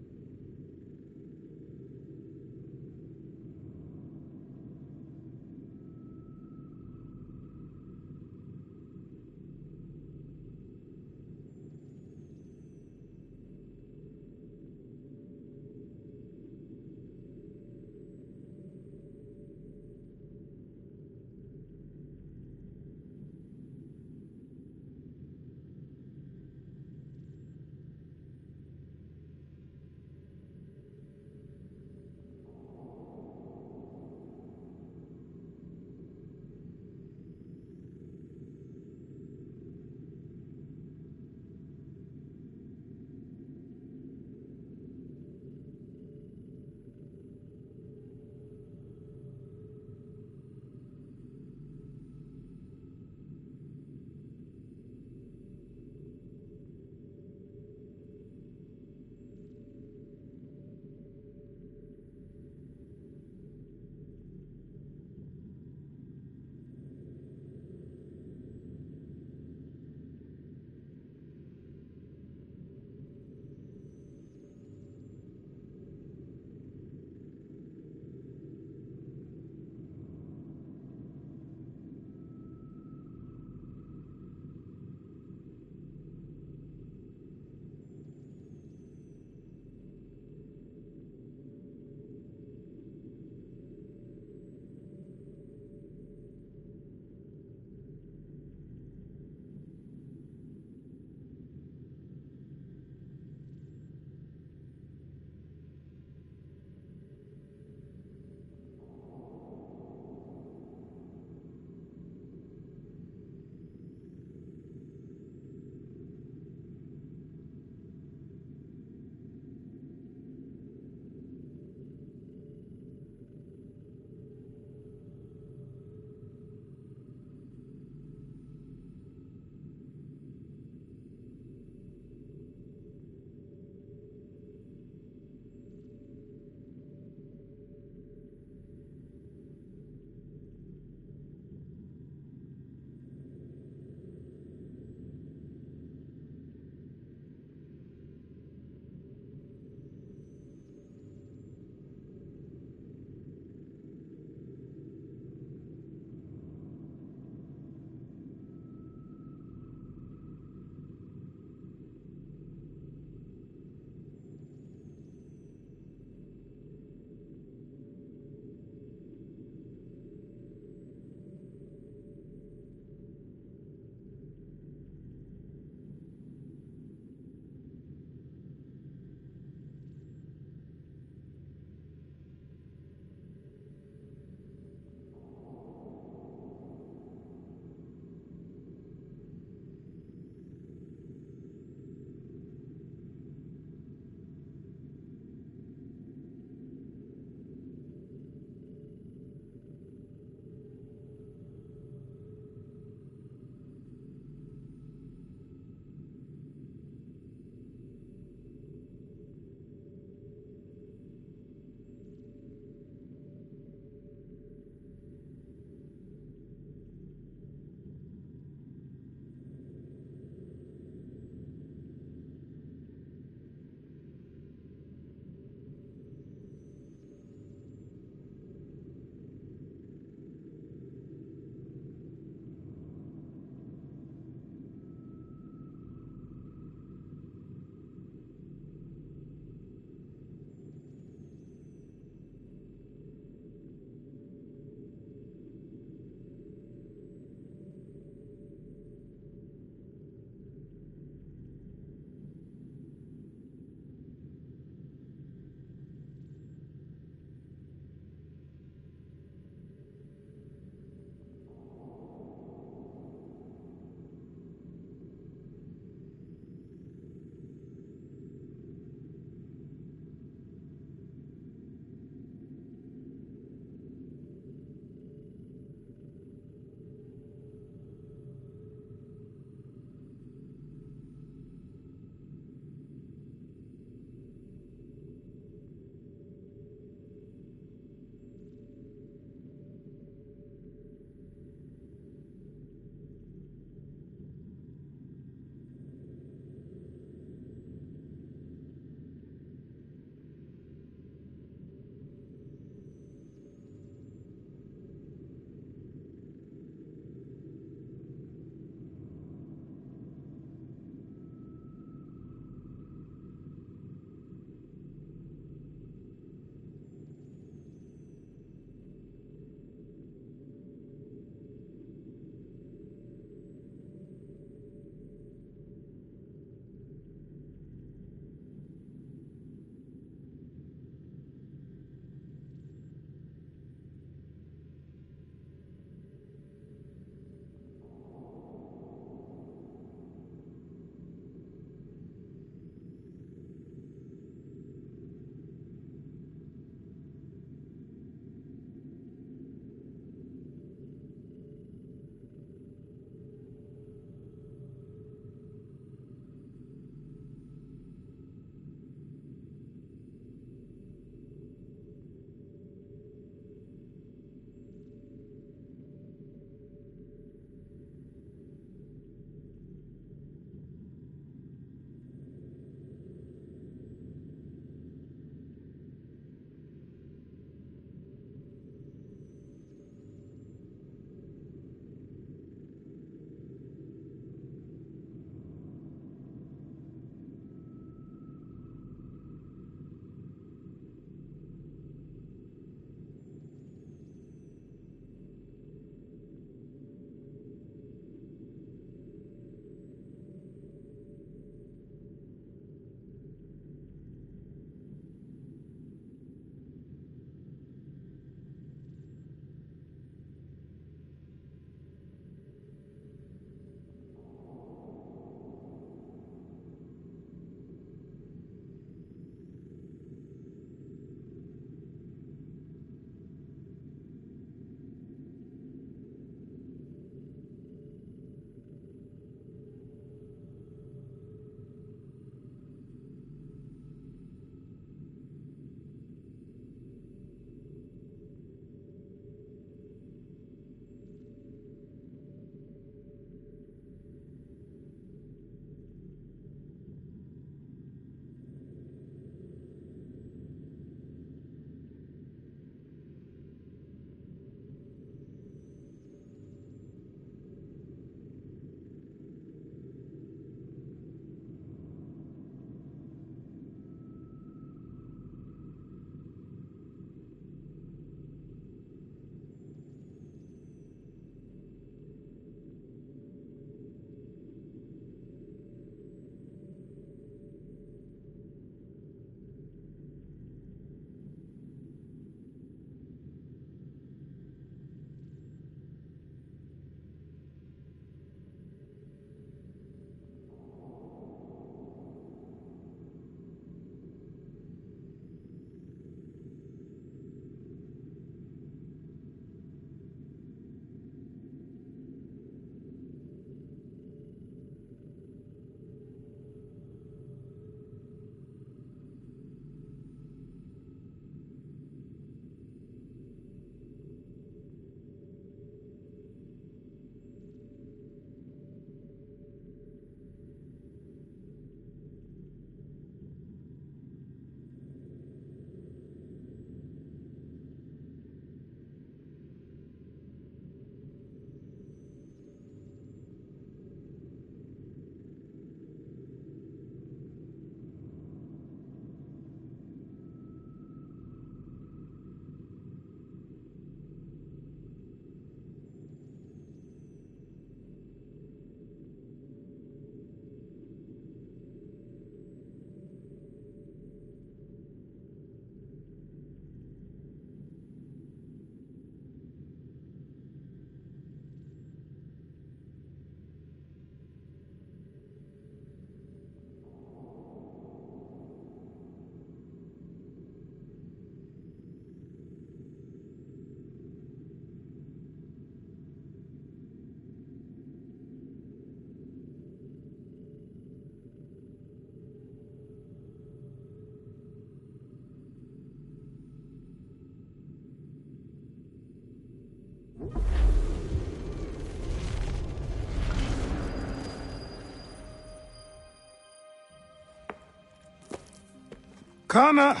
Kana,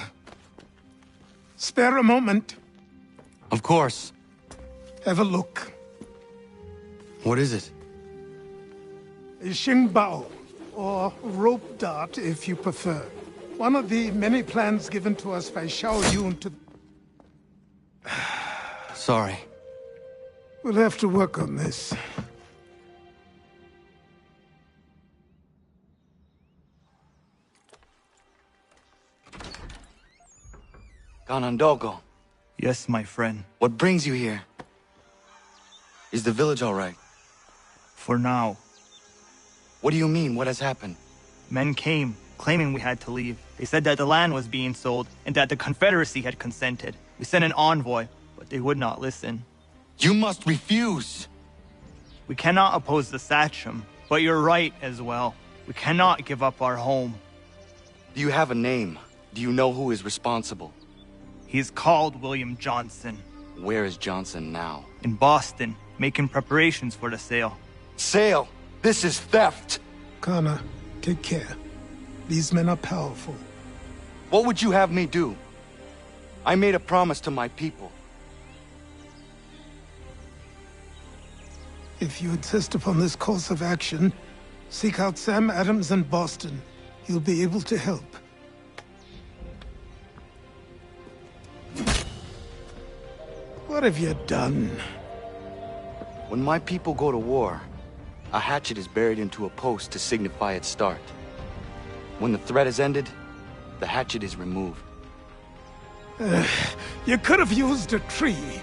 spare a moment. Of course. Have a look. What is it? A Xingbao, or rope dart if you prefer. One of the many plans given to us by Xiao Yun to... Sorry. We'll have to work on this. Ganondogo. Yes, my friend. What brings you here? Is the village all right? For now. What do you mean? What has happened? Men came, claiming we had to leave. They said that the land was being sold, and that the Confederacy had consented. We sent an envoy, but they would not listen. You must refuse! We cannot oppose the Sachem, but you're right as well. We cannot give up our home. Do you have a name? Do you know who is responsible? He is called William Johnson. Where is Johnson now? In Boston, making preparations for the sale. Sale? This is theft! Kana, take care. These men are powerful. What would you have me do? I made a promise to my people. If you insist upon this course of action, seek out Sam Adams in Boston. He'll be able to help. What have you done? When my people go to war, a hatchet is buried into a post to signify its start. When the threat is ended, the hatchet is removed. You could have used a tree.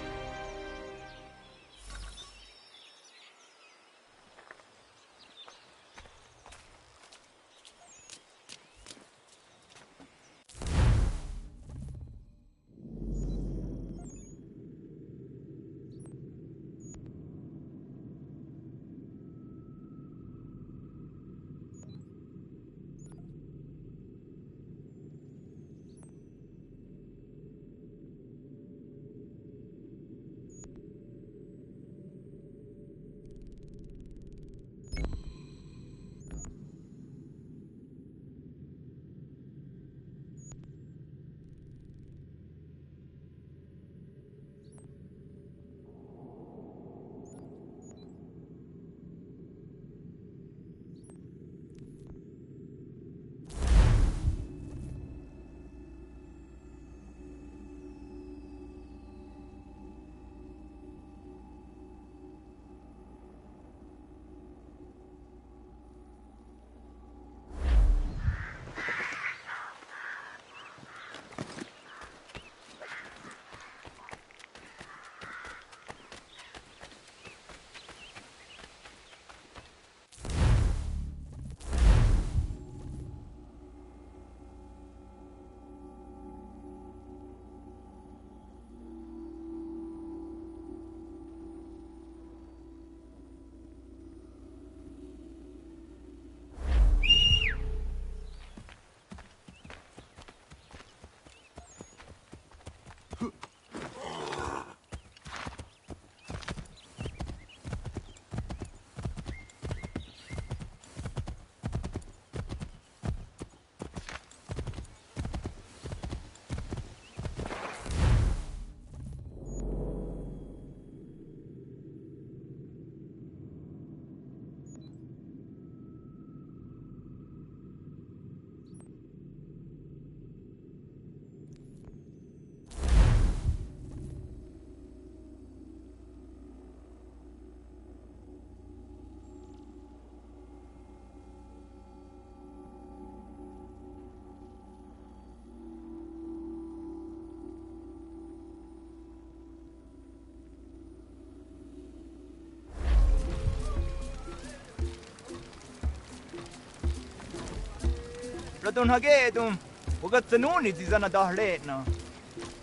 Radon hagedum. Ugatsanuni zizana dahletna.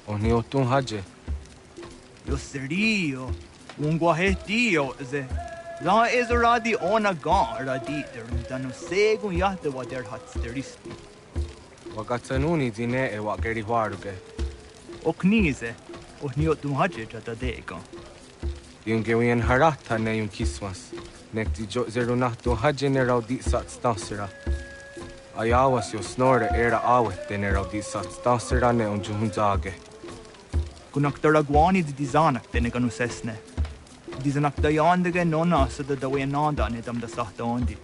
Oni otun haje. Yo serio. Unguahetio ze. La ezeradi ona gara diter. Danu segun yahte wader hatsteristi. Wagatsanuni zine e wakeri waruge. Oknize. Ohniotun haje jatadega. Yungewien harata ne yung kiswas. Nekti jo zerunahto haje ne raudi sat stasira. Ayawas yo snorre era awit dinner of these such dasserane on Junzage. Gunak daragwani di dizanak dinigan usesne. Dizanak dayandige nona so da we nanda nidam da sahdondi.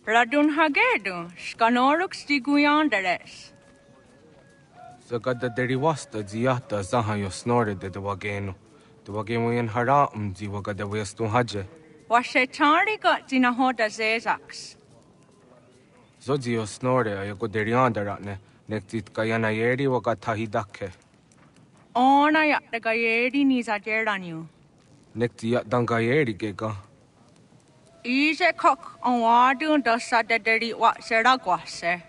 Radun Hagedu, Scanorux di Guyandares. Zaga da derivasta ziata zaha yo snorre de wageno. The wagemo hara ziwaga da westun haje. Washetari got Zinahoda Zezax. Zozio snorre ayago deriandaratne, nektit kayana yeri waga tahidake. Ona yak the Gayedi Niza Geranu. Nekti dangayeri gega. Ise cock on Wadu dosa de deri wat Seraguase.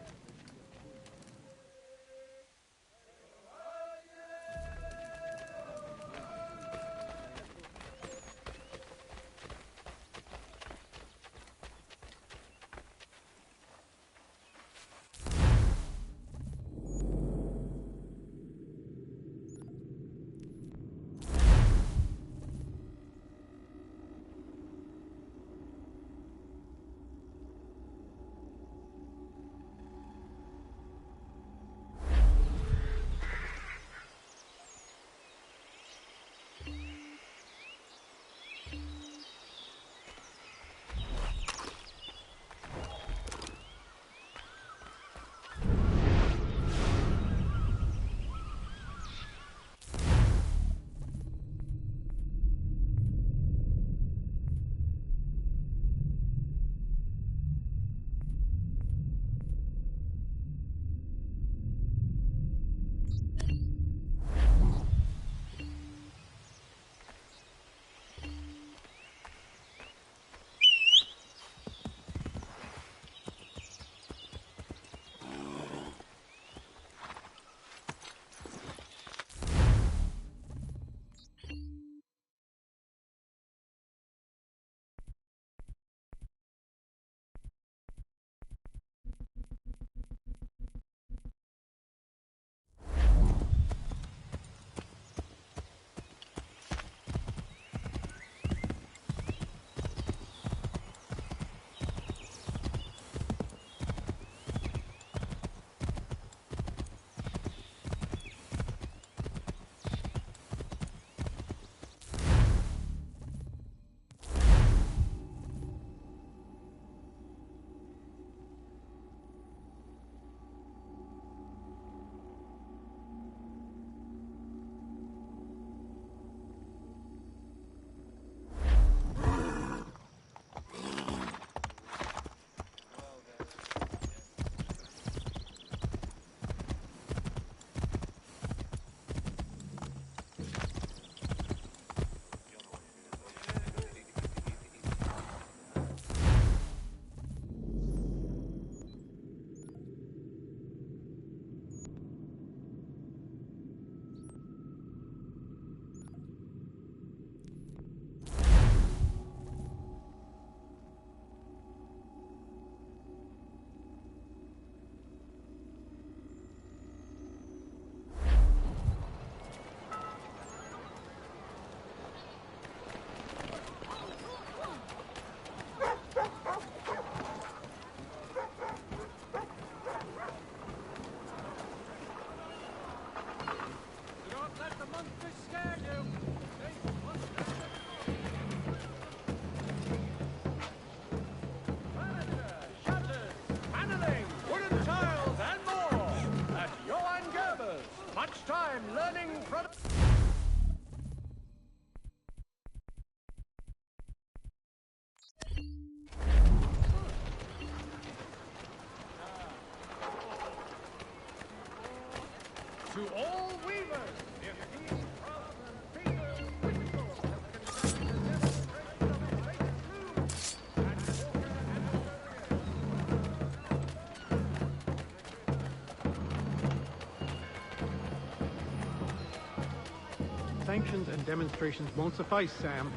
To all weavers, if these crafts and fingers wishful Sanctions and demonstrations won't suffice, Sam.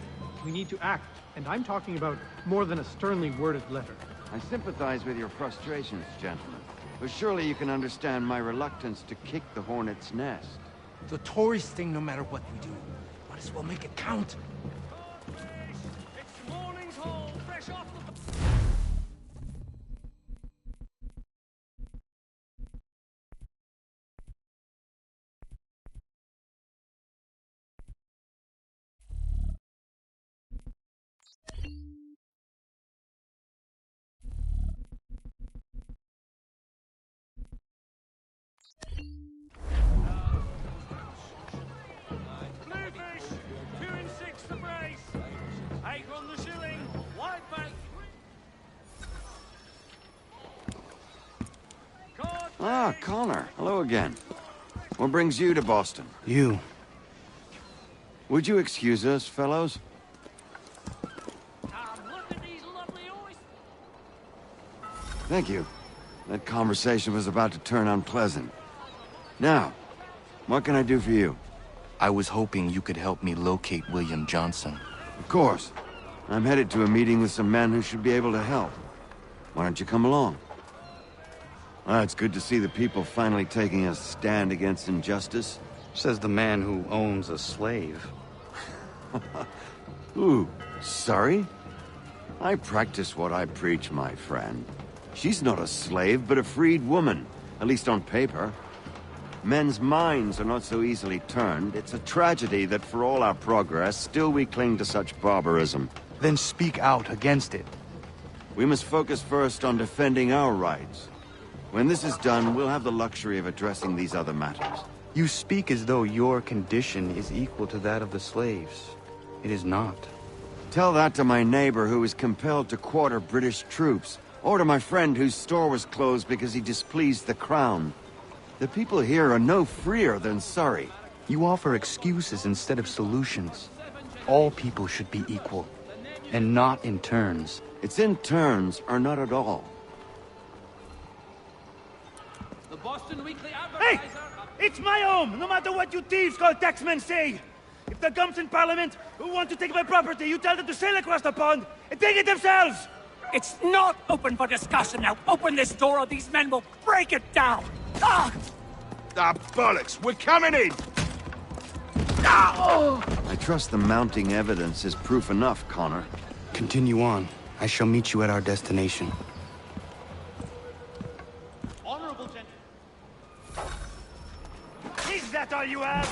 We need to act, and I'm talking about more than a sternly worded letter. I sympathize with your frustrations, gentlemen. But surely you can understand my reluctance to kick the hornet's nest. It's a tourist thing no matter what we do. Might as well make it count. It's morning's haul, fresh off the... Bluefish, 2 and 6 the brace. 8 on the shilling. White back. Ah, Connor. Hello again. What brings you to Boston? You. Would you excuse us, fellows? Thank you. That conversation was about to turn unpleasant. Now, what can I do for you? I was hoping you could help me locate William Johnson. Of course. I'm headed to a meeting with some men who should be able to help. Why don't you come along? It's good to see the people finally taking a stand against injustice. Says the man who owns a slave. Ooh, sorry? I practice what I preach, my friend. She's not a slave, but a freed woman, at least on paper. Men's minds are not so easily turned. It's a tragedy that for all our progress, still we cling to such barbarism. Then speak out against it. We must focus first on defending our rights. When this is done, we'll have the luxury of addressing these other matters. You speak as though your condition is equal to that of the slaves. It is not. Tell that to my neighbor who was compelled to quarter British troops, or to my friend whose store was closed because he displeased the crown. The people here are no freer than Surrey. You offer excuses instead of solutions. All people should be equal, and not in turns. It's in turns, or not at all. The Boston Weekly Hey! It's my home, no matter what you thieves called taxmen say! If the gums in Parliament who want to take my property, you tell them to sail across the pond and take it themselves! It's not open for discussion now. Open this door or these men will break it down. Ah! Ah, bollocks! We're coming in! I trust the mounting evidence is proof enough, Connor. Continue on. I shall meet you at our destination. Honorable gentlemen. Is that all you have?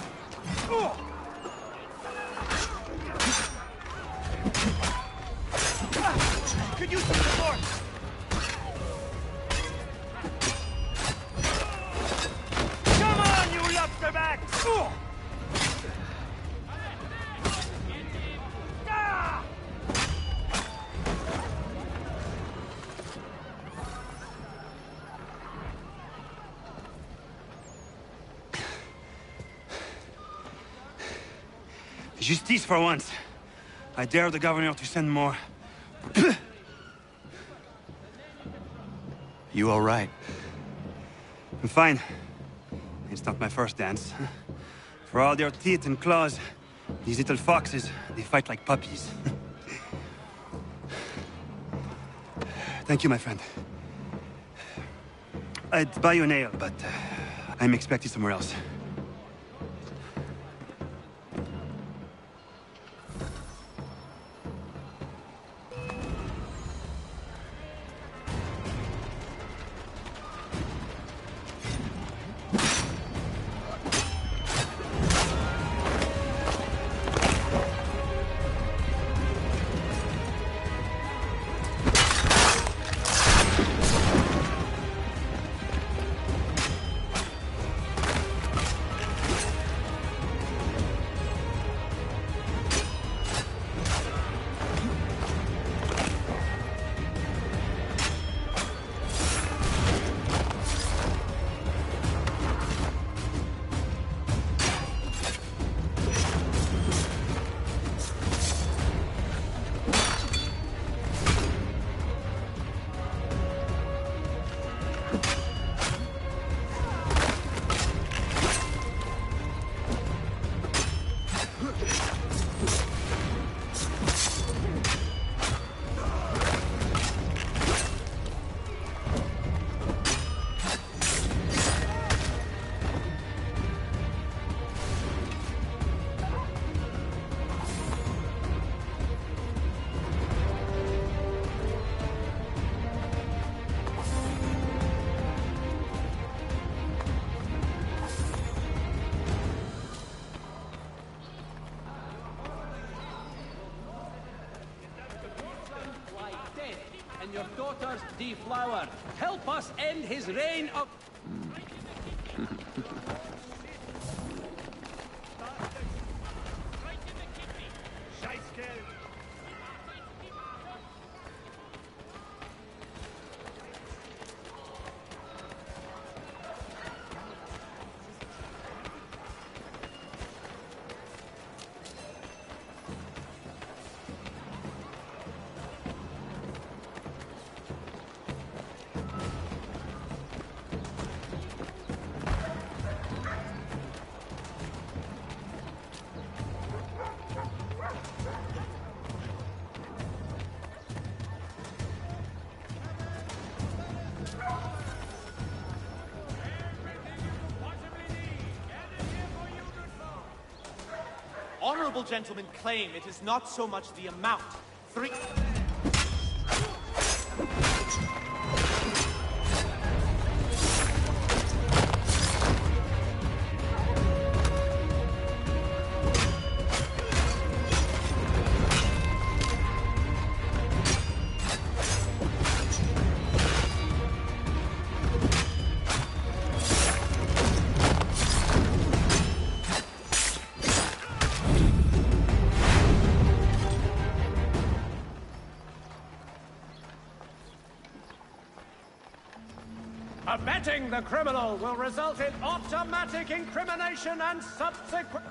Oh. Could you see the door? Come on, you lobsterback! Oh. Ah! Justice for once. I dare the governor to send more. You all right? I'm fine. It's not my first dance. For all their teeth and claws, these little foxes, they fight like puppies. Thank you, my friend. I'd buy you an ale, but I'm expected somewhere else. your daughters deflowered. Help us end his reign of... Honorable gentlemen claim it is not so much the amount. Abetting the criminal will result in automatic incrimination and subsequent...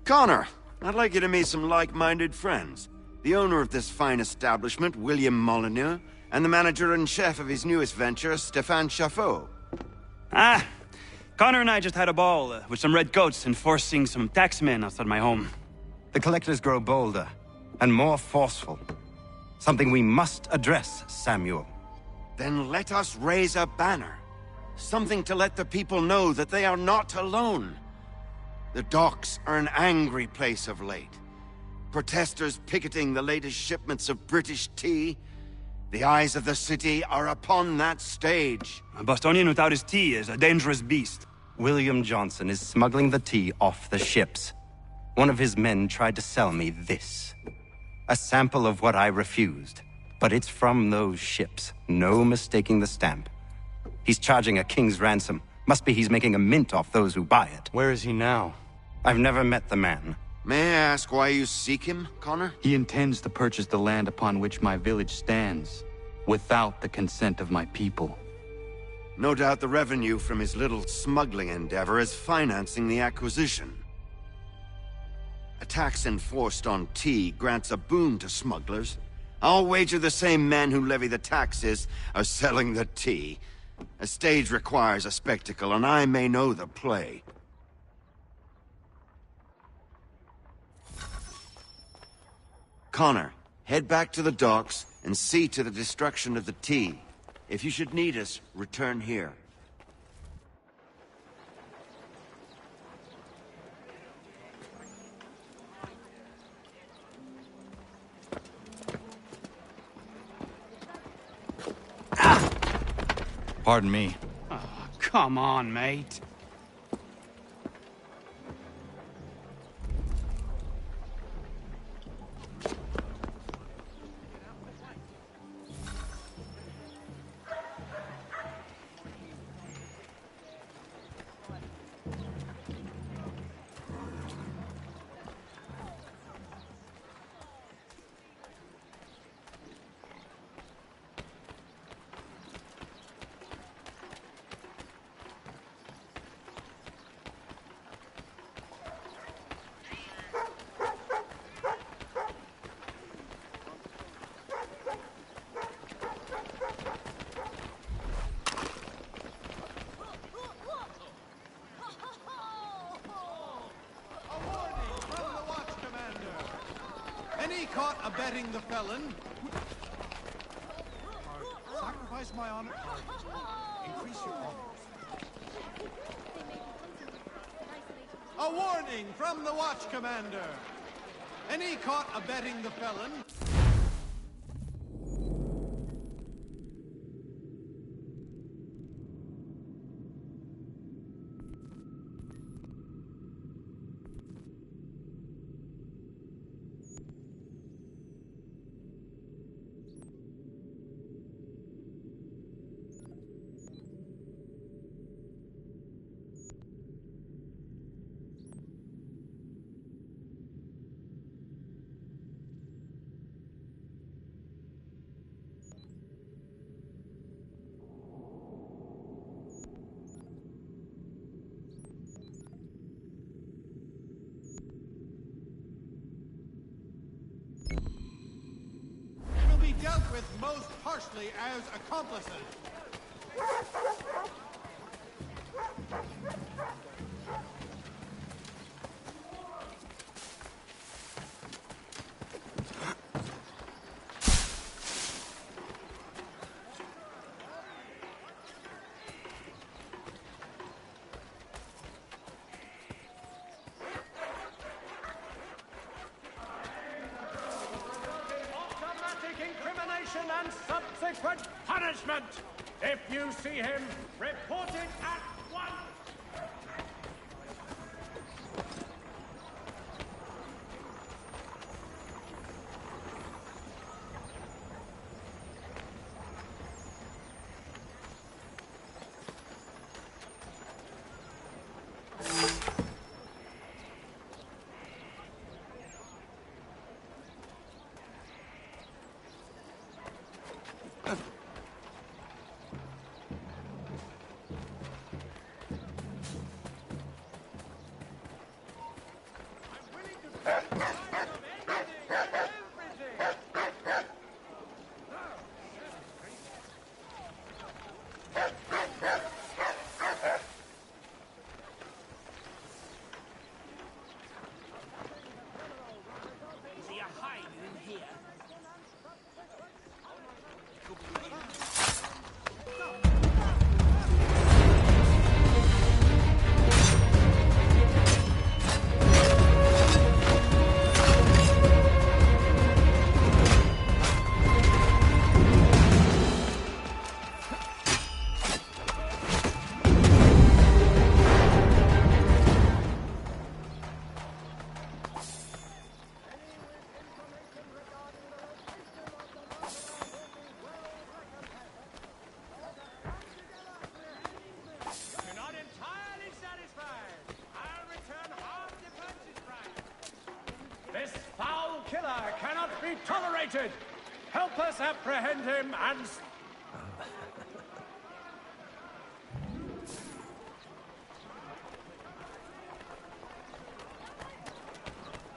Connor, I'd like you to meet some like-minded friends. The owner of this fine establishment, William Molyneux, and the manager and chef of his newest venture, Stéphane Chaffeau. Ah, Connor and I just had a ball with some red coats enforcing some taxmen outside my home. The collectors grow bolder and more forceful. Something we must address, Samuel. Then let us raise a banner. Something to let the people know that they are not alone. The docks are an angry place of late. Protesters picketing the latest shipments of British tea. The eyes of the city are upon that stage. A Bostonian without his tea is a dangerous beast. William Johnson is smuggling the tea off the ships. One of his men tried to sell me this. A sample of what I refused. But it's from those ships. No mistaking the stamp. He's charging a king's ransom, Must be he's making a mint off those who buy it. Where is he now? I've never met the man. May I ask why you seek him, Connor? He intends to purchase the land upon which my village stands, without the consent of my people. No doubt the revenue from his little smuggling endeavor is financing the acquisition. A tax enforced on tea grants a boon to smugglers. I'll wager the same men who levy the taxes are selling the tea. A stage requires a spectacle, and I may know the play. Connor, head back to the docks and see to the destruction of the tea. If you should need us, return here. Pardon me. Oh, come on, mate. Any caught abetting the felon? Sacrifice my honor. Increase your honors. A warning from the Watch Commander. Any caught abetting the felon? Dealt with most harshly as accomplices. And subsequent punishment. If you see him, report it at once. United, help us apprehend him and...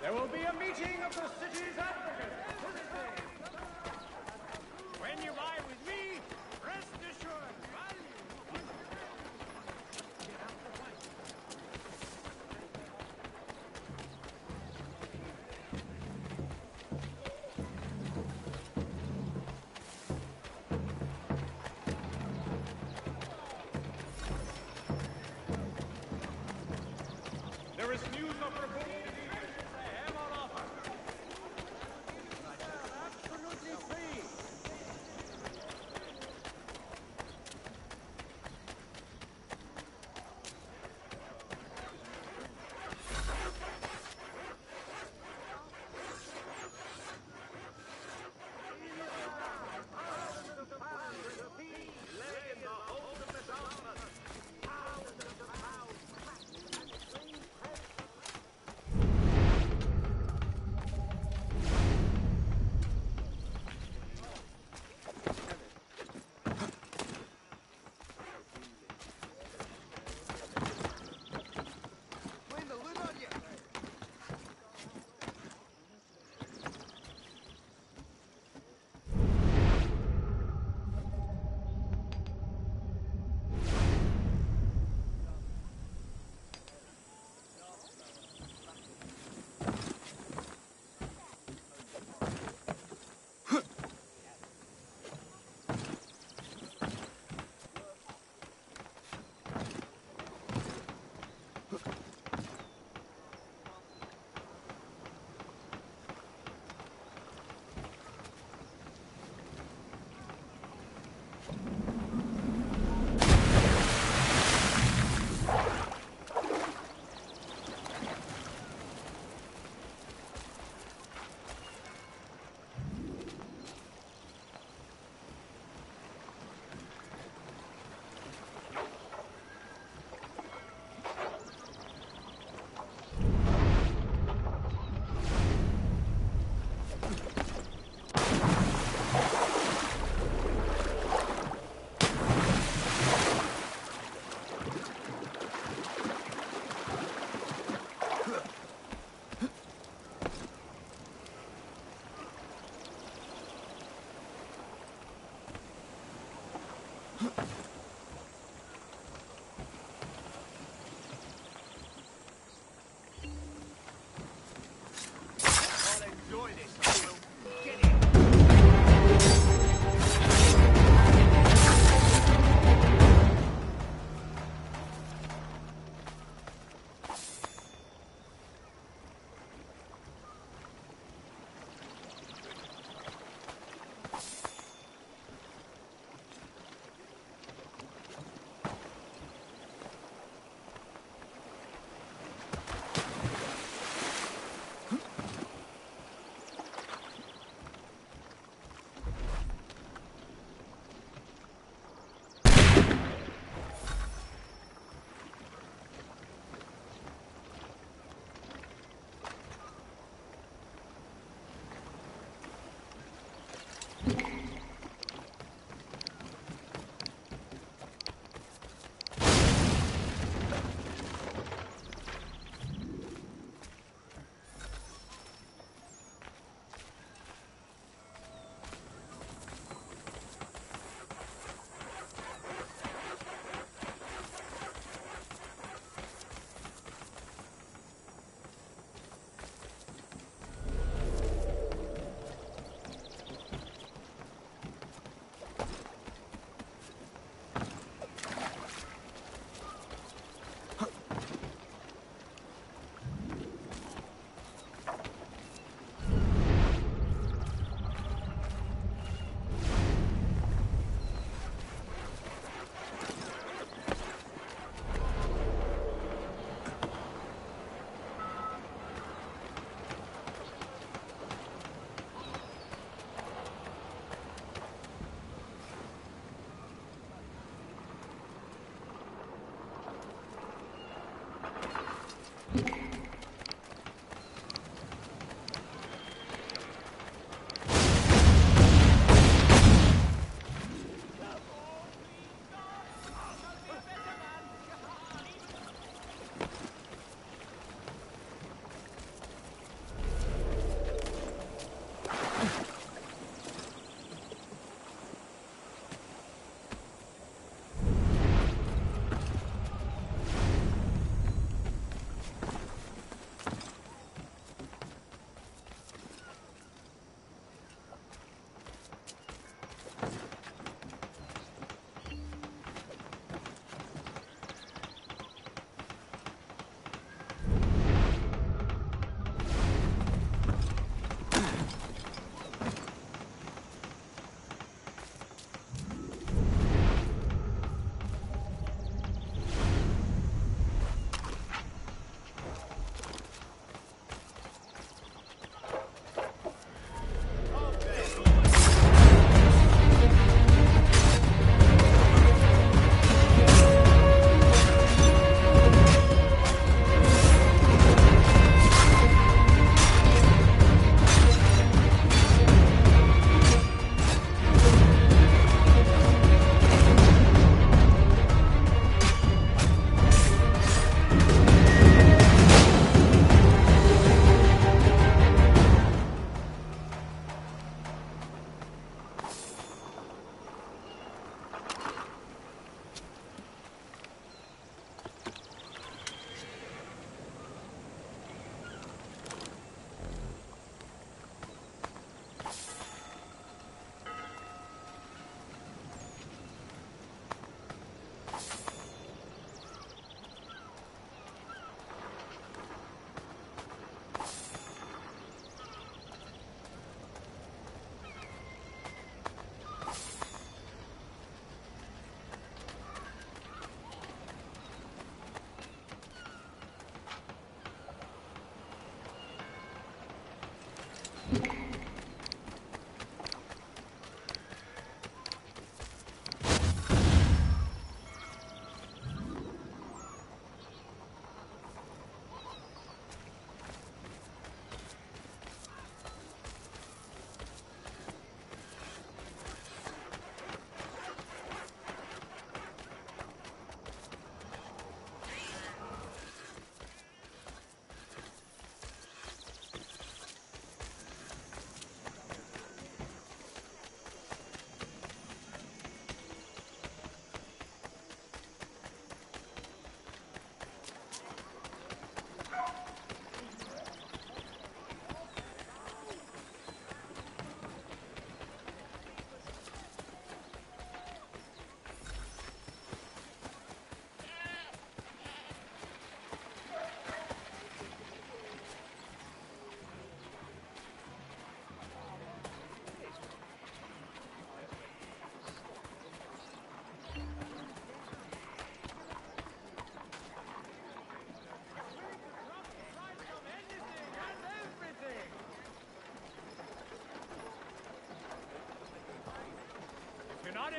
There will be a meeting of the city's advocates. When you lie with me, rest assured, there is news of revolt.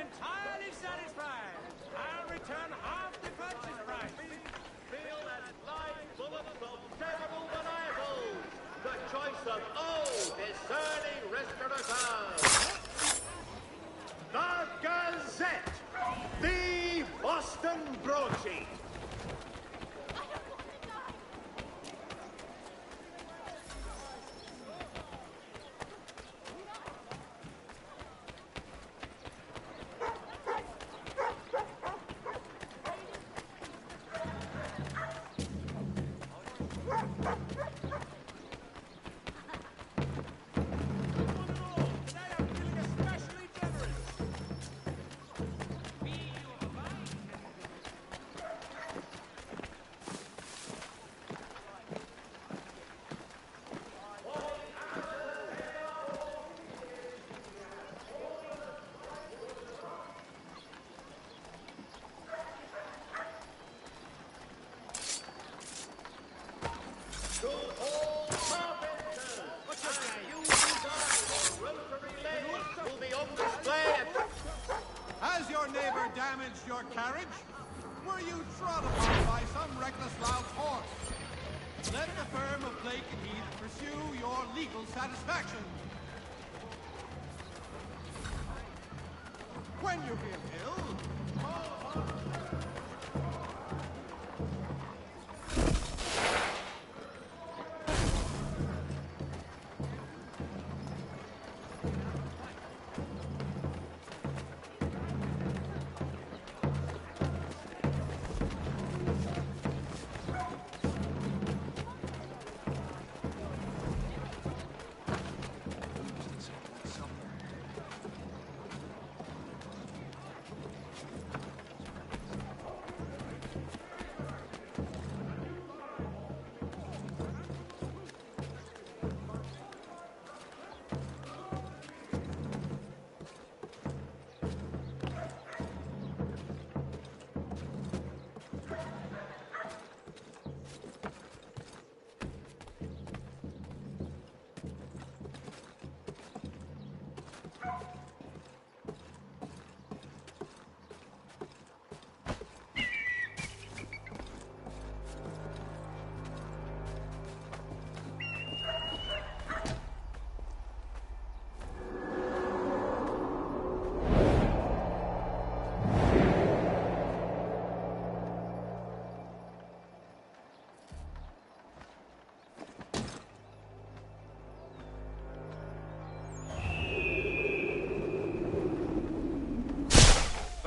entirely satisfied. I'll return half the purchase price. Feel that life bullets of terrible maniacals. The choice of all discerning restaurateurs. The Gazette. The Boston Broadsheet. Has your neighbor damaged your carriage? Were you trod upon by some reckless loud's horse? Let the firm of Blake and Heath pursue your legal satisfaction. When you feel ill,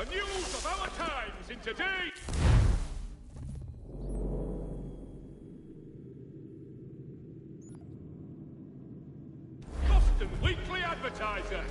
The news of our times in today. Boston Weekly Advertiser.